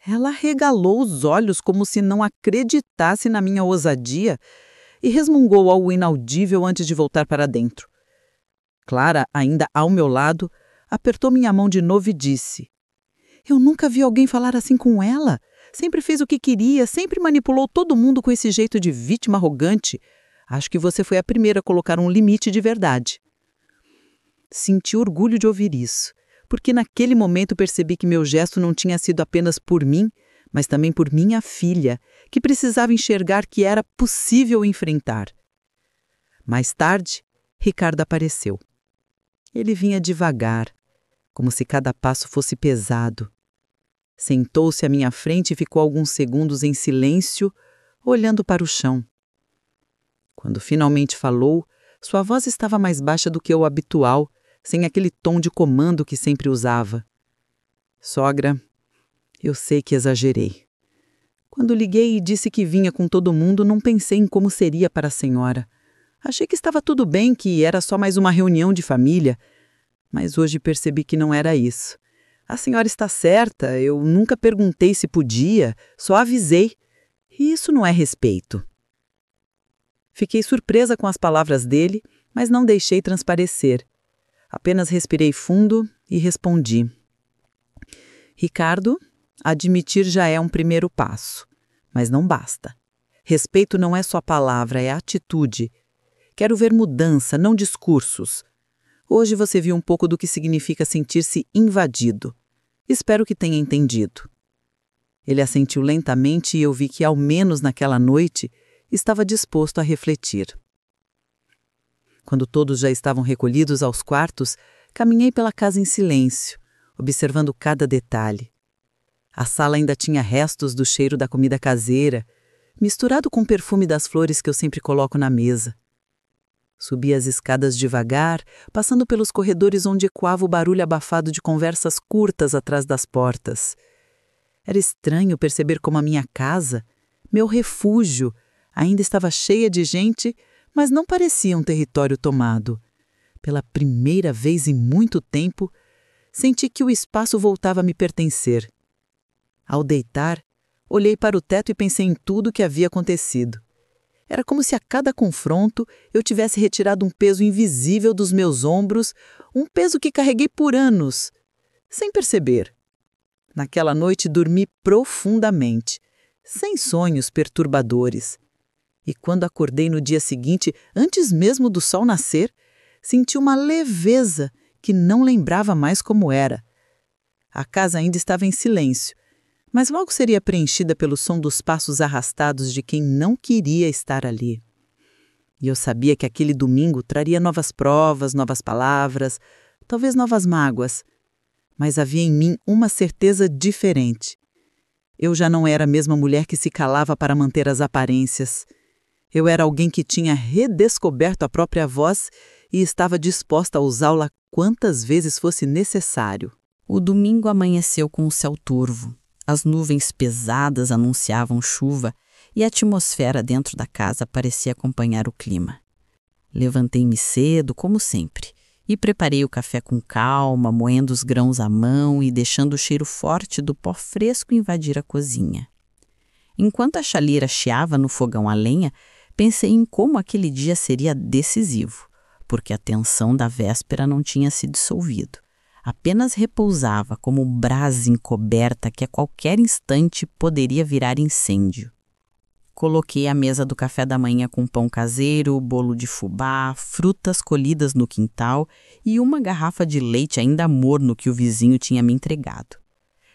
Ela regalou os olhos como se não acreditasse na minha ousadia e resmungou algo inaudível antes de voltar para dentro. Clara, ainda ao meu lado, apertou minha mão de novo e disse: "Eu nunca vi alguém falar assim com ela. Sempre fez o que queria, sempre manipulou todo mundo com esse jeito de vítima arrogante. Acho que você foi a primeira a colocar um limite de verdade." Senti orgulho de ouvir isso, porque naquele momento percebi que meu gesto não tinha sido apenas por mim, mas também por minha filha, que precisava enxergar que era possível enfrentar. Mais tarde, Ricardo apareceu. Ele vinha devagar, como se cada passo fosse pesado. Sentou-se à minha frente e ficou alguns segundos em silêncio, olhando para o chão. Quando finalmente falou, sua voz estava mais baixa do que o habitual, sem aquele tom de comando que sempre usava. "Sogra, eu sei que exagerei. Quando liguei e disse que vinha com todo mundo, não pensei em como seria para a senhora. Achei que estava tudo bem, que era só mais uma reunião de família. Mas hoje percebi que não era isso. A senhora está certa, eu nunca perguntei se podia, só avisei. E isso não é respeito." Fiquei surpresa com as palavras dele, mas não deixei transparecer. Apenas respirei fundo e respondi: "Ricardo, admitir já é um primeiro passo, mas não basta. Respeito não é só palavra, é atitude. Quero ver mudança, não discursos. Hoje você viu um pouco do que significa sentir-se invadido. Espero que tenha entendido." Ele assentiu lentamente e eu vi que, ao menos naquela noite, estava disposto a refletir. Quando todos já estavam recolhidos aos quartos, caminhei pela casa em silêncio, observando cada detalhe. A sala ainda tinha restos do cheiro da comida caseira, misturado com o perfume das flores que eu sempre coloco na mesa. Subi as escadas devagar, passando pelos corredores onde ecoava o barulho abafado de conversas curtas atrás das portas. Era estranho perceber como a minha casa, meu refúgio, ainda estava cheia de gente, mas não parecia um território tomado. Pela primeira vez em muito tempo, senti que o espaço voltava a me pertencer. Ao deitar, olhei para o teto e pensei em tudo o que havia acontecido. Era como se a cada confronto eu tivesse retirado um peso invisível dos meus ombros, um peso que carreguei por anos, sem perceber. Naquela noite dormi profundamente, sem sonhos perturbadores. E quando acordei no dia seguinte, antes mesmo do sol nascer, senti uma leveza que não lembrava mais como era. A casa ainda estava em silêncio, mas logo seria preenchida pelo som dos passos arrastados de quem não queria estar ali. E eu sabia que aquele domingo traria novas provas, novas palavras, talvez novas mágoas. Mas havia em mim uma certeza diferente. Eu já não era a mesma mulher que se calava para manter as aparências. Eu era alguém que tinha redescoberto a própria voz e estava disposta a usá-la quantas vezes fosse necessário. O domingo amanheceu com o céu turvo. As nuvens pesadas anunciavam chuva e a atmosfera dentro da casa parecia acompanhar o clima. Levantei-me cedo, como sempre, e preparei o café com calma, moendo os grãos à mão e deixando o cheiro forte do pó fresco invadir a cozinha. Enquanto a chaleira chiava no fogão a lenha, pensei em como aquele dia seria decisivo, porque a tensão da véspera não tinha se dissolvido. Apenas repousava como brasa encoberta que a qualquer instante poderia virar incêndio. Coloquei a mesa do café da manhã com pão caseiro, bolo de fubá, frutas colhidas no quintal e uma garrafa de leite ainda morno que o vizinho tinha me entregado.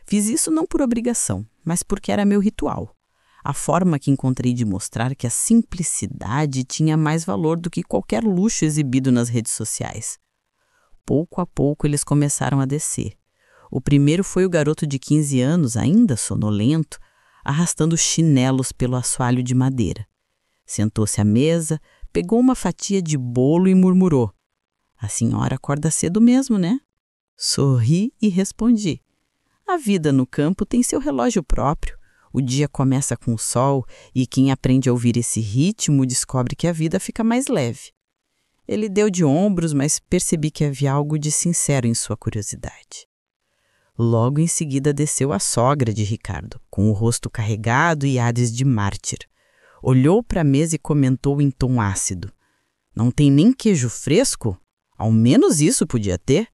Fiz isso não por obrigação, mas porque era meu ritual. A forma que encontrei de mostrar que a simplicidade tinha mais valor do que qualquer luxo exibido nas redes sociais. Pouco a pouco eles começaram a descer. O primeiro foi o garoto de 15 anos, ainda sonolento, arrastando chinelos pelo assoalho de madeira. Sentou-se à mesa, pegou uma fatia de bolo e murmurou: "A senhora acorda cedo mesmo, né?" Sorri e respondi: "A vida no campo tem seu relógio próprio. O dia começa com o sol e quem aprende a ouvir esse ritmo descobre que a vida fica mais leve." Ele deu de ombros, mas percebi que havia algo de sincero em sua curiosidade. Logo em seguida desceu a sogra de Ricardo, com o rosto carregado e ares de mártir. Olhou para a mesa e comentou em tom ácido: "Não tem nem queijo fresco? Ao menos isso podia ter."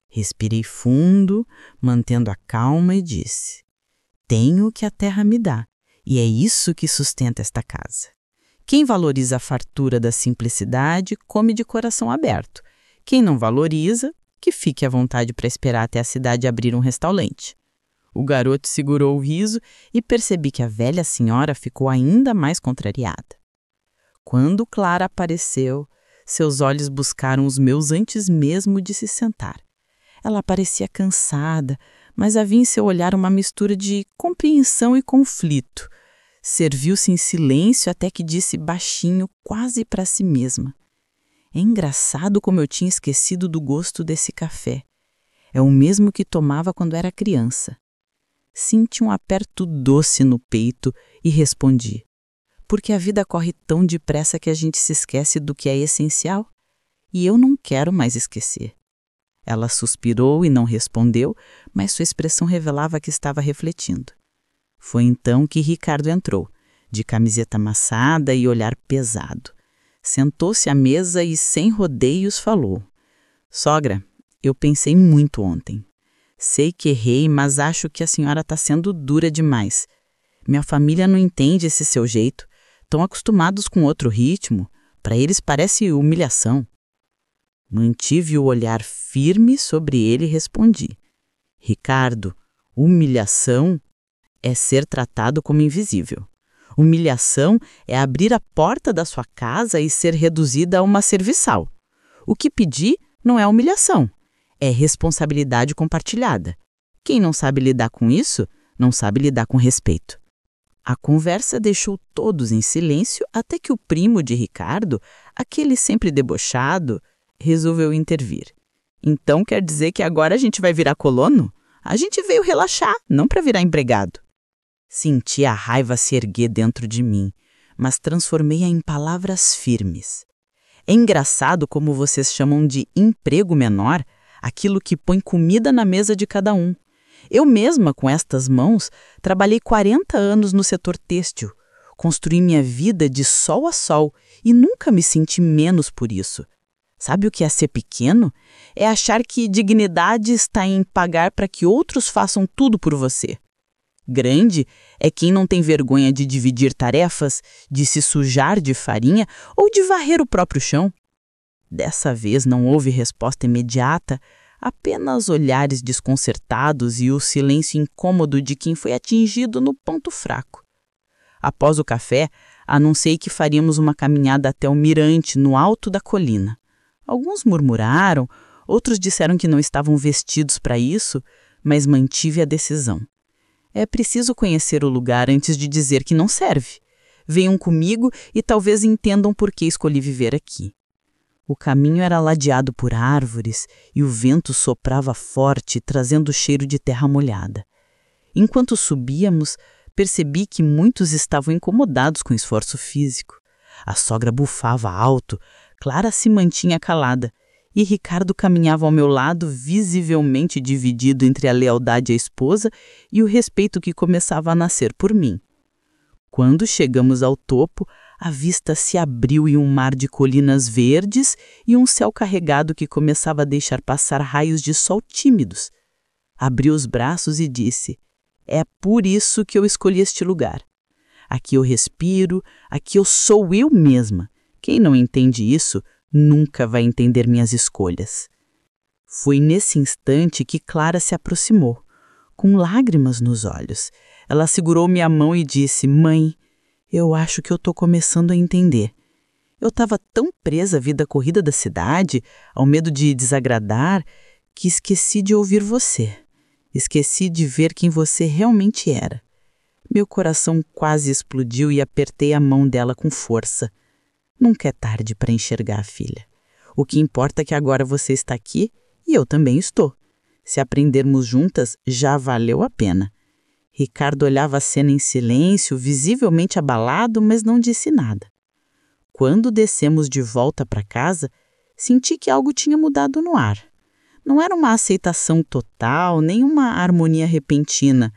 Respirei fundo, mantendo a calma e disse: "Tenho o que a terra me dá, e é isso que sustenta esta casa. Quem valoriza a fartura da simplicidade, come de coração aberto. Quem não valoriza, que fique à vontade para esperar até a cidade abrir um restaurante." O garoto segurou o riso e percebi que a velha senhora ficou ainda mais contrariada. Quando Clara apareceu, seus olhos buscaram os meus antes mesmo de se sentar. Ela parecia cansada, mas havia em seu olhar uma mistura de compreensão e conflito. Serviu-se em silêncio até que disse baixinho, quase para si mesma: "É engraçado como eu tinha esquecido do gosto desse café. É o mesmo que tomava quando era criança." Senti um aperto doce no peito e respondi: "Porque a vida corre tão depressa que a gente se esquece do que é essencial. E eu não quero mais esquecer." Ela suspirou e não respondeu, mas sua expressão revelava que estava refletindo. Foi então que Ricardo entrou, de camiseta amassada e olhar pesado. Sentou-se à mesa e, sem rodeios, falou: "Sogra, eu pensei muito ontem. Sei que errei, mas acho que a senhora está sendo dura demais. Minha família não entende esse seu jeito. Estão acostumados com outro ritmo. Para eles parece humilhação." Mantive o olhar firme sobre ele e respondi: "Ricardo, humilhação é ser tratado como invisível. Humilhação é abrir a porta da sua casa e ser reduzida a uma serviçal. O que pedi não é humilhação, é responsabilidade compartilhada. Quem não sabe lidar com isso, não sabe lidar com respeito." A conversa deixou todos em silêncio até que o primo de Ricardo, aquele sempre debochado, resolveu intervir. "Então quer dizer que agora a gente vai virar colono? A gente veio relaxar, não para virar empregado." Senti a raiva se erguer dentro de mim, mas transformei-a em palavras firmes. "É engraçado como vocês chamam de emprego menor aquilo que põe comida na mesa de cada um. Eu mesma, com estas mãos, trabalhei 40 anos no setor têxtil, construí minha vida de sol a sol e nunca me senti menos por isso. Sabe o que é ser pequeno? É achar que dignidade está em pagar para que outros façam tudo por você. Grande é quem não tem vergonha de dividir tarefas, de se sujar de farinha ou de varrer o próprio chão." Dessa vez não houve resposta imediata, apenas olhares desconcertados e o silêncio incômodo de quem foi atingido no ponto fraco. Após o café, anunciei que faríamos uma caminhada até o mirante no alto da colina. Alguns murmuraram, outros disseram que não estavam vestidos para isso, mas mantive a decisão. É preciso conhecer o lugar antes de dizer que não serve. Venham comigo e talvez entendam por que escolhi viver aqui. O caminho era ladeado por árvores e o vento soprava forte, trazendo o cheiro de terra molhada. Enquanto subíamos, percebi que muitos estavam incomodados com o esforço físico. A sogra bufava alto, Clara se mantinha calada e Ricardo caminhava ao meu lado, visivelmente dividido entre a lealdade à esposa e o respeito que começava a nascer por mim. Quando chegamos ao topo, a vista se abriu em um mar de colinas verdes e um céu carregado que começava a deixar passar raios de sol tímidos. Abri os braços e disse: é por isso que eu escolhi este lugar. Aqui eu respiro, aqui eu sou eu mesma. Quem não entende isso nunca vai entender minhas escolhas. Foi nesse instante que Clara se aproximou, com lágrimas nos olhos. Ela segurou minha mão e disse: mãe, eu acho que eu estou começando a entender. Eu estava tão presa à vida corrida da cidade, ao medo de desagradar, que esqueci de ouvir você. Esqueci de ver quem você realmente era. Meu coração quase explodiu e apertei a mão dela com força. Nunca é tarde para enxergar, filha. O que importa é que agora você está aqui e eu também estou. Se aprendermos juntas, já valeu a pena. Ricardo olhava a cena em silêncio, visivelmente abalado, mas não disse nada. Quando descemos de volta para casa, senti que algo tinha mudado no ar. Não era uma aceitação total, nem uma harmonia repentina,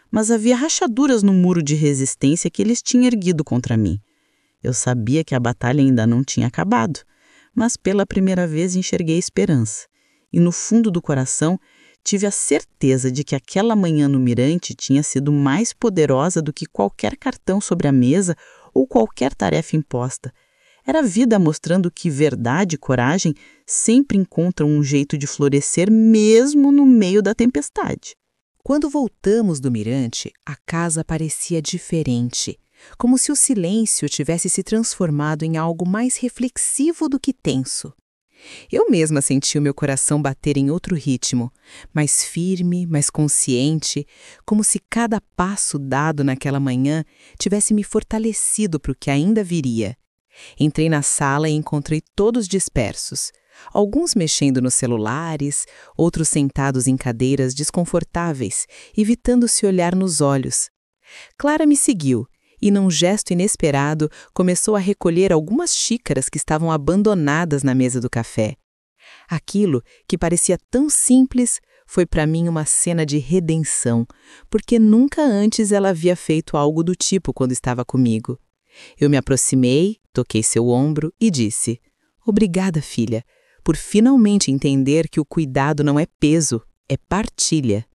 mas havia rachaduras no muro de resistência que eles tinham erguido contra mim. Eu sabia que a batalha ainda não tinha acabado, mas pela primeira vez enxerguei esperança. E no fundo do coração, tive a certeza de que aquela manhã no Mirante tinha sido mais poderosa do que qualquer cartão sobre a mesa ou qualquer tarefa imposta. Era a vida mostrando que verdade e coragem sempre encontram um jeito de florescer mesmo no meio da tempestade. Quando voltamos do Mirante, a casa parecia diferente, como se o silêncio tivesse se transformado em algo mais reflexivo do que tenso. Eu mesma senti o meu coração bater em outro ritmo, mais firme, mais consciente, como se cada passo dado naquela manhã tivesse me fortalecido para o que ainda viria. Entrei na sala e encontrei todos dispersos, alguns mexendo nos celulares, outros sentados em cadeiras desconfortáveis, evitando se olhar nos olhos. Clara me seguiu e, num gesto inesperado, começou a recolher algumas xícaras que estavam abandonadas na mesa do café. Aquilo, que parecia tão simples, foi para mim uma cena de redenção, porque nunca antes ela havia feito algo do tipo quando estava comigo. Eu me aproximei, toquei seu ombro e disse: obrigada, filha, por finalmente entender que o cuidado não é peso, é partilha.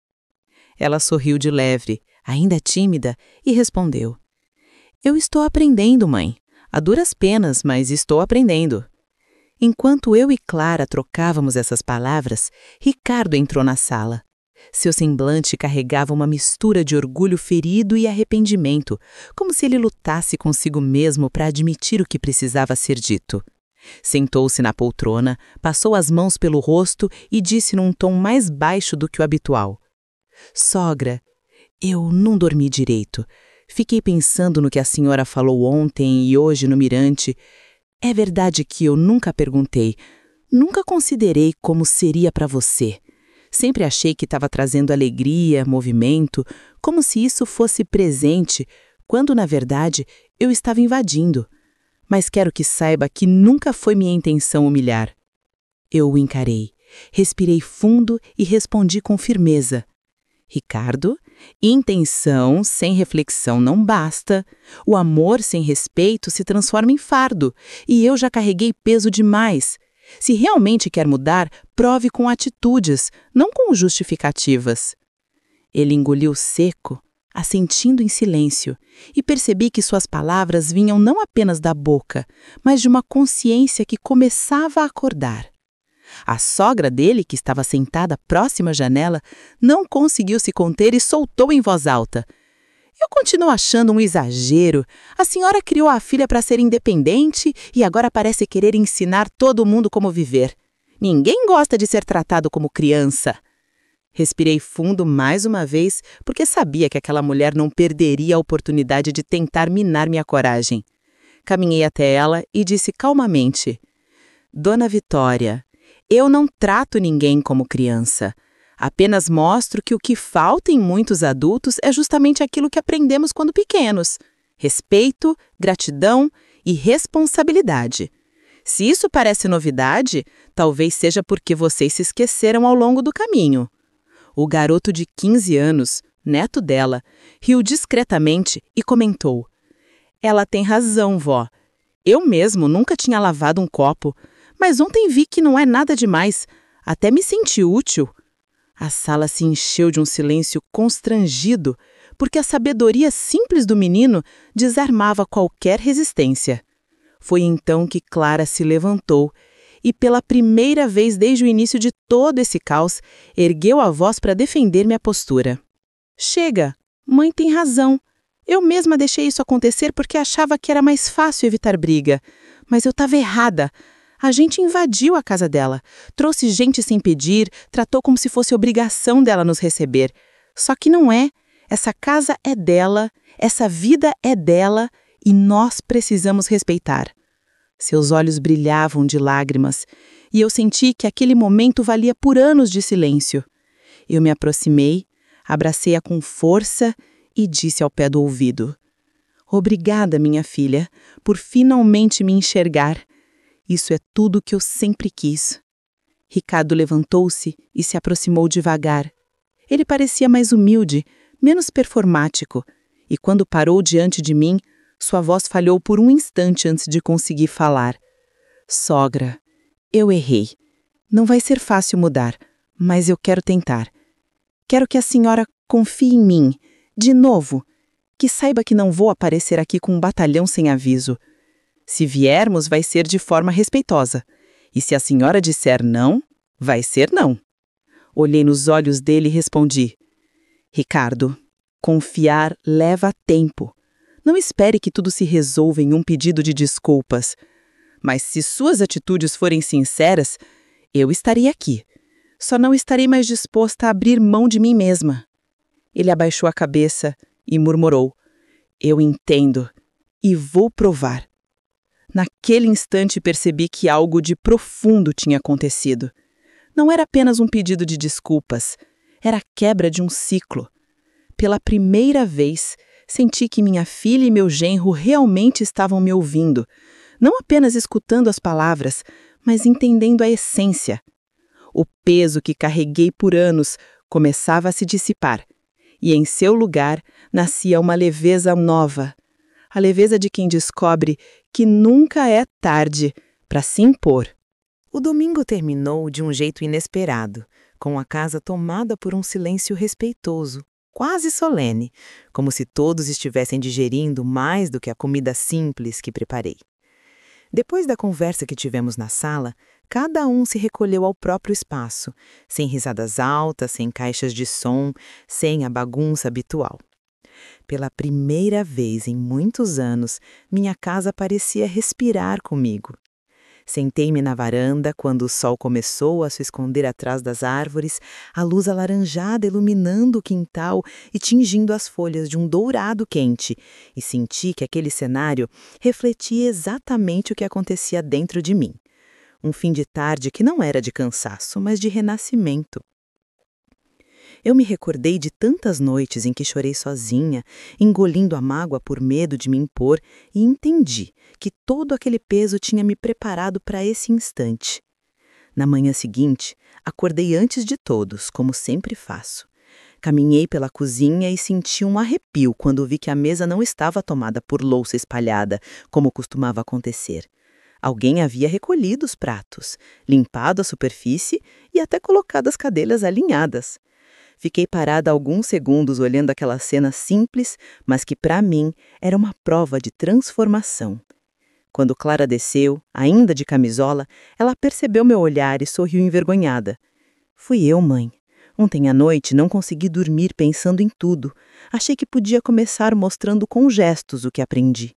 Ela sorriu de leve, ainda tímida, e respondeu: eu estou aprendendo, mãe. A duras penas, mas estou aprendendo. Enquanto eu e Clara trocávamos essas palavras, Ricardo entrou na sala. Seu semblante carregava uma mistura de orgulho ferido e arrependimento, como se ele lutasse consigo mesmo para admitir o que precisava ser dito. Sentou-se na poltrona, passou as mãos pelo rosto e disse num tom mais baixo do que o habitual: sogra, eu não dormi direito. Fiquei pensando no que a senhora falou ontem e hoje no Mirante. É verdade que eu nunca perguntei, nunca considerei como seria para você. Sempre achei que estava trazendo alegria, movimento, como se isso fosse presente, quando, na verdade, eu estava invadindo. Mas quero que saiba que nunca foi minha intenção humilhar. Eu o encarei, respirei fundo e respondi com firmeza: Ricardo, intenção sem reflexão não basta. O amor sem respeito se transforma em fardo, e eu já carreguei peso demais. Se realmente quer mudar, prove com atitudes, não com justificativas. Ele engoliu seco, assentindo em silêncio, e percebi que suas palavras vinham não apenas da boca, mas de uma consciência que começava a acordar. A sogra dele, que estava sentada próxima à janela, não conseguiu se conter e soltou em voz alta: eu continuo achando um exagero. A senhora criou a filha para ser independente e agora parece querer ensinar todo mundo como viver. Ninguém gosta de ser tratado como criança. Respirei fundo mais uma vez, porque sabia que aquela mulher não perderia a oportunidade de tentar minar minha coragem. Caminhei até ela e disse calmamente: Dona Vitória, eu não trato ninguém como criança. Apenas mostro que o que falta em muitos adultos é justamente aquilo que aprendemos quando pequenos: respeito, gratidão e responsabilidade. Se isso parece novidade, talvez seja porque vocês se esqueceram ao longo do caminho. O garoto de 15 anos, neto dela, riu discretamente e comentou: Ela tem razão, vó. Eu mesmo nunca tinha lavado um copo, mas ontem vi que não é nada demais. Até me senti útil. A sala se encheu de um silêncio constrangido, porque a sabedoria simples do menino desarmava qualquer resistência. Foi então que Clara se levantou e, pela primeira vez desde o início de todo esse caos, ergueu a voz para defender minha postura. Chega, mãe tem razão. Eu mesma deixei isso acontecer porque achava que era mais fácil evitar briga. Mas eu estava errada. A gente invadiu a casa dela, trouxe gente sem pedir, tratou como se fosse obrigação dela nos receber. Só que não é. Essa casa é dela, essa vida é dela e nós precisamos respeitar. Seus olhos brilhavam de lágrimas e eu senti que aquele momento valia por anos de silêncio. Eu me aproximei, abracei-a com força e disse ao pé do ouvido: Obrigada, minha filha, por finalmente me enxergar. Isso é tudo que eu sempre quis. Ricardo levantou-se e se aproximou devagar. Ele parecia mais humilde, menos performático, e quando parou diante de mim, sua voz falhou por um instante antes de conseguir falar. Sogra, eu errei. Não vai ser fácil mudar, mas eu quero tentar. Quero que a senhora confie em mim, de novo, que saiba que não vou aparecer aqui com um batalhão sem aviso. Se viermos, vai ser de forma respeitosa. E se a senhora disser não, vai ser não. Olhei nos olhos dele e respondi: Ricardo, confiar leva tempo. Não espere que tudo se resolva em um pedido de desculpas. Mas se suas atitudes forem sinceras, eu estarei aqui. Só não estarei mais disposta a abrir mão de mim mesma. Ele abaixou a cabeça e murmurou: Eu entendo e vou provar. Naquele instante percebi que algo de profundo tinha acontecido. Não era apenas um pedido de desculpas, era a quebra de um ciclo. Pela primeira vez, senti que minha filha e meu genro realmente estavam me ouvindo, não apenas escutando as palavras, mas entendendo a essência. O peso que carreguei por anos começava a se dissipar, e em seu lugar nascia uma leveza nova. A leveza de quem descobre que nunca é tarde para se impor. O domingo terminou de um jeito inesperado, com a casa tomada por um silêncio respeitoso, quase solene, como se todos estivessem digerindo mais do que a comida simples que preparei. Depois da conversa que tivemos na sala, cada um se recolheu ao próprio espaço, sem risadas altas, sem caixas de som, sem a bagunça habitual. Pela primeira vez em muitos anos, minha casa parecia respirar comigo. Sentei-me na varanda quando o sol começou a se esconder atrás das árvores, a luz alaranjada iluminando o quintal e tingindo as folhas de um dourado quente, e senti que aquele cenário refletia exatamente o que acontecia dentro de mim. Um fim de tarde que não era de cansaço, mas de renascimento. Eu me recordei de tantas noites em que chorei sozinha, engolindo a mágoa por medo de me impor, e entendi que todo aquele peso tinha me preparado para esse instante. Na manhã seguinte, acordei antes de todos, como sempre faço. Caminhei pela cozinha e senti um arrepio quando vi que a mesa não estava tomada por louça espalhada, como costumava acontecer. Alguém havia recolhido os pratos, limpado a superfície e até colocado as cadeiras alinhadas. Fiquei parada alguns segundos olhando aquela cena simples, mas que para mim era uma prova de transformação. Quando Clara desceu, ainda de camisola, ela percebeu meu olhar e sorriu envergonhada. Fui eu, mãe. Ontem à noite não consegui dormir pensando em tudo. Achei que podia começar mostrando com gestos o que aprendi.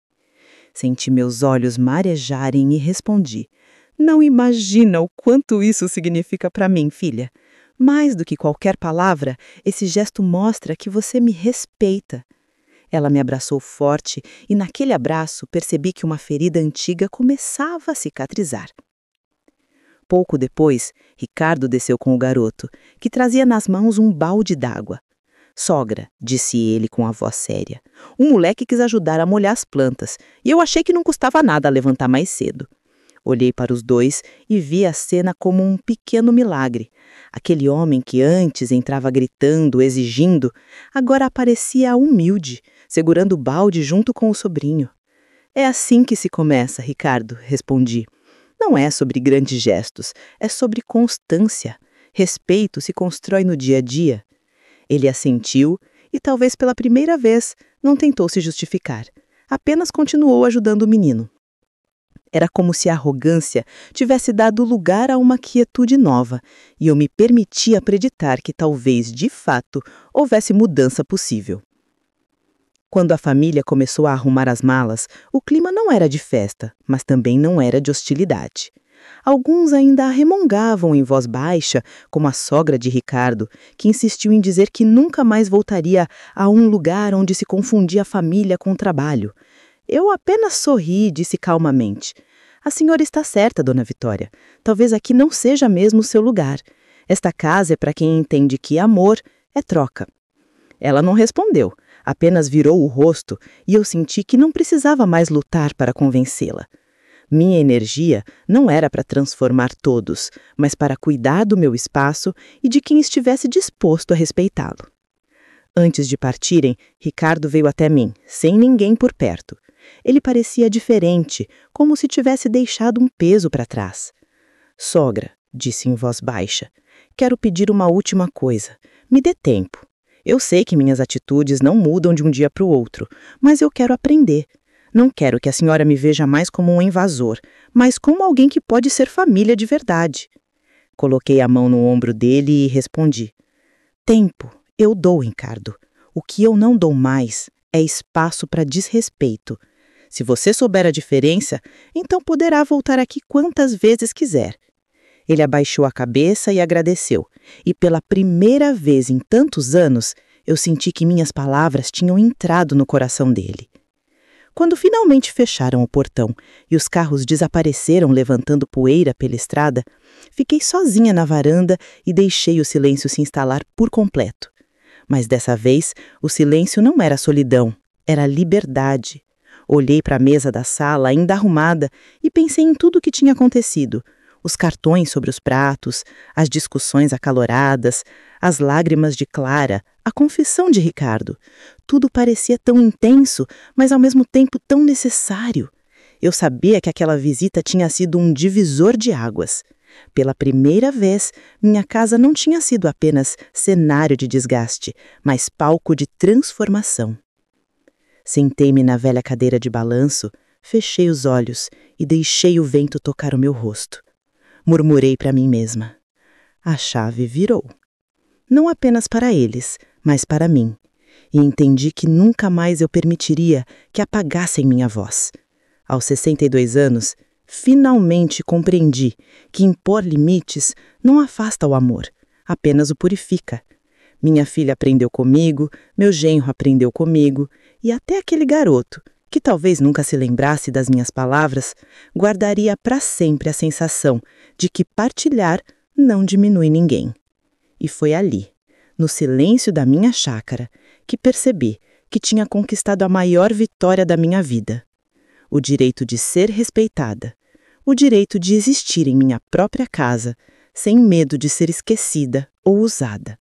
Senti meus olhos marejarem e respondi: Não imagina o quanto isso significa para mim, filha. Mais do que qualquer palavra, esse gesto mostra que você me respeita. Ela me abraçou forte e naquele abraço percebi que uma ferida antiga começava a cicatrizar. Pouco depois, Ricardo desceu com o garoto, que trazia nas mãos um balde d'água. Sogra, disse ele com a voz séria, o moleque quis ajudar a molhar as plantas e eu achei que não custava nada levantar mais cedo. Olhei para os dois e vi a cena como um pequeno milagre. Aquele homem que antes entrava gritando, exigindo, agora aparecia humilde, segurando o balde junto com o sobrinho. É assim que se começa, Ricardo, respondi. Não é sobre grandes gestos, é sobre constância. Respeito se constrói no dia a dia. Ele assentiu e, talvez pela primeira vez, não tentou se justificar. Apenas continuou ajudando o menino. Era como se a arrogância tivesse dado lugar a uma quietude nova, e eu me permitia acreditar que talvez, de fato, houvesse mudança possível. Quando a família começou a arrumar as malas, o clima não era de festa, mas também não era de hostilidade. Alguns ainda arremongavam em voz baixa, como a sogra de Ricardo, que insistiu em dizer que nunca mais voltaria a um lugar onde se confundia a família com o trabalho. Eu apenas sorri e disse calmamente: "A senhora está certa, dona Vitória. Talvez aqui não seja mesmo o seu lugar. Esta casa é para quem entende que amor é troca." Ela não respondeu, apenas virou o rosto e eu senti que não precisava mais lutar para convencê-la. Minha energia não era para transformar todos, mas para cuidar do meu espaço e de quem estivesse disposto a respeitá-lo. Antes de partirem, Ricardo veio até mim, sem ninguém por perto. Ele parecia diferente, como se tivesse deixado um peso para trás. "Sogra", disse em voz baixa, "quero pedir uma última coisa. Me dê tempo. Eu sei que minhas atitudes não mudam de um dia para o outro, mas eu quero aprender. Não quero que a senhora me veja mais como um invasor, mas como alguém que pode ser família de verdade." Coloquei a mão no ombro dele e respondi: "Tempo, eu dou, Ricardo. O que eu não dou mais é espaço para desrespeito. Se você souber a diferença, então poderá voltar aqui quantas vezes quiser." Ele abaixou a cabeça e agradeceu, e pela primeira vez em tantos anos, eu senti que minhas palavras tinham entrado no coração dele. Quando finalmente fecharam o portão e os carros desapareceram levantando poeira pela estrada, fiquei sozinha na varanda e deixei o silêncio se instalar por completo. Mas dessa vez, o silêncio não era solidão, era liberdade. Olhei para a mesa da sala ainda arrumada e pensei em tudo o que tinha acontecido. Os cartões sobre os pratos, as discussões acaloradas, as lágrimas de Clara, a confissão de Ricardo. Tudo parecia tão intenso, mas ao mesmo tempo tão necessário. Eu sabia que aquela visita tinha sido um divisor de águas. Pela primeira vez, minha casa não tinha sido apenas cenário de desgaste, mas palco de transformação. Sentei-me na velha cadeira de balanço, fechei os olhos e deixei o vento tocar o meu rosto. Murmurei para mim mesma: a chave virou. Não apenas para eles, mas para mim. E entendi que nunca mais eu permitiria que apagassem minha voz. Aos 62 anos, finalmente compreendi que impor limites não afasta o amor, apenas o purifica. Minha filha aprendeu comigo, meu genro aprendeu comigo, e até aquele garoto, que talvez nunca se lembrasse das minhas palavras, guardaria para sempre a sensação de que partilhar não diminui ninguém. E foi ali, no silêncio da minha chácara, que percebi que tinha conquistado a maior vitória da minha vida: o direito de ser respeitada, o direito de existir em minha própria casa, sem medo de ser esquecida ou usada.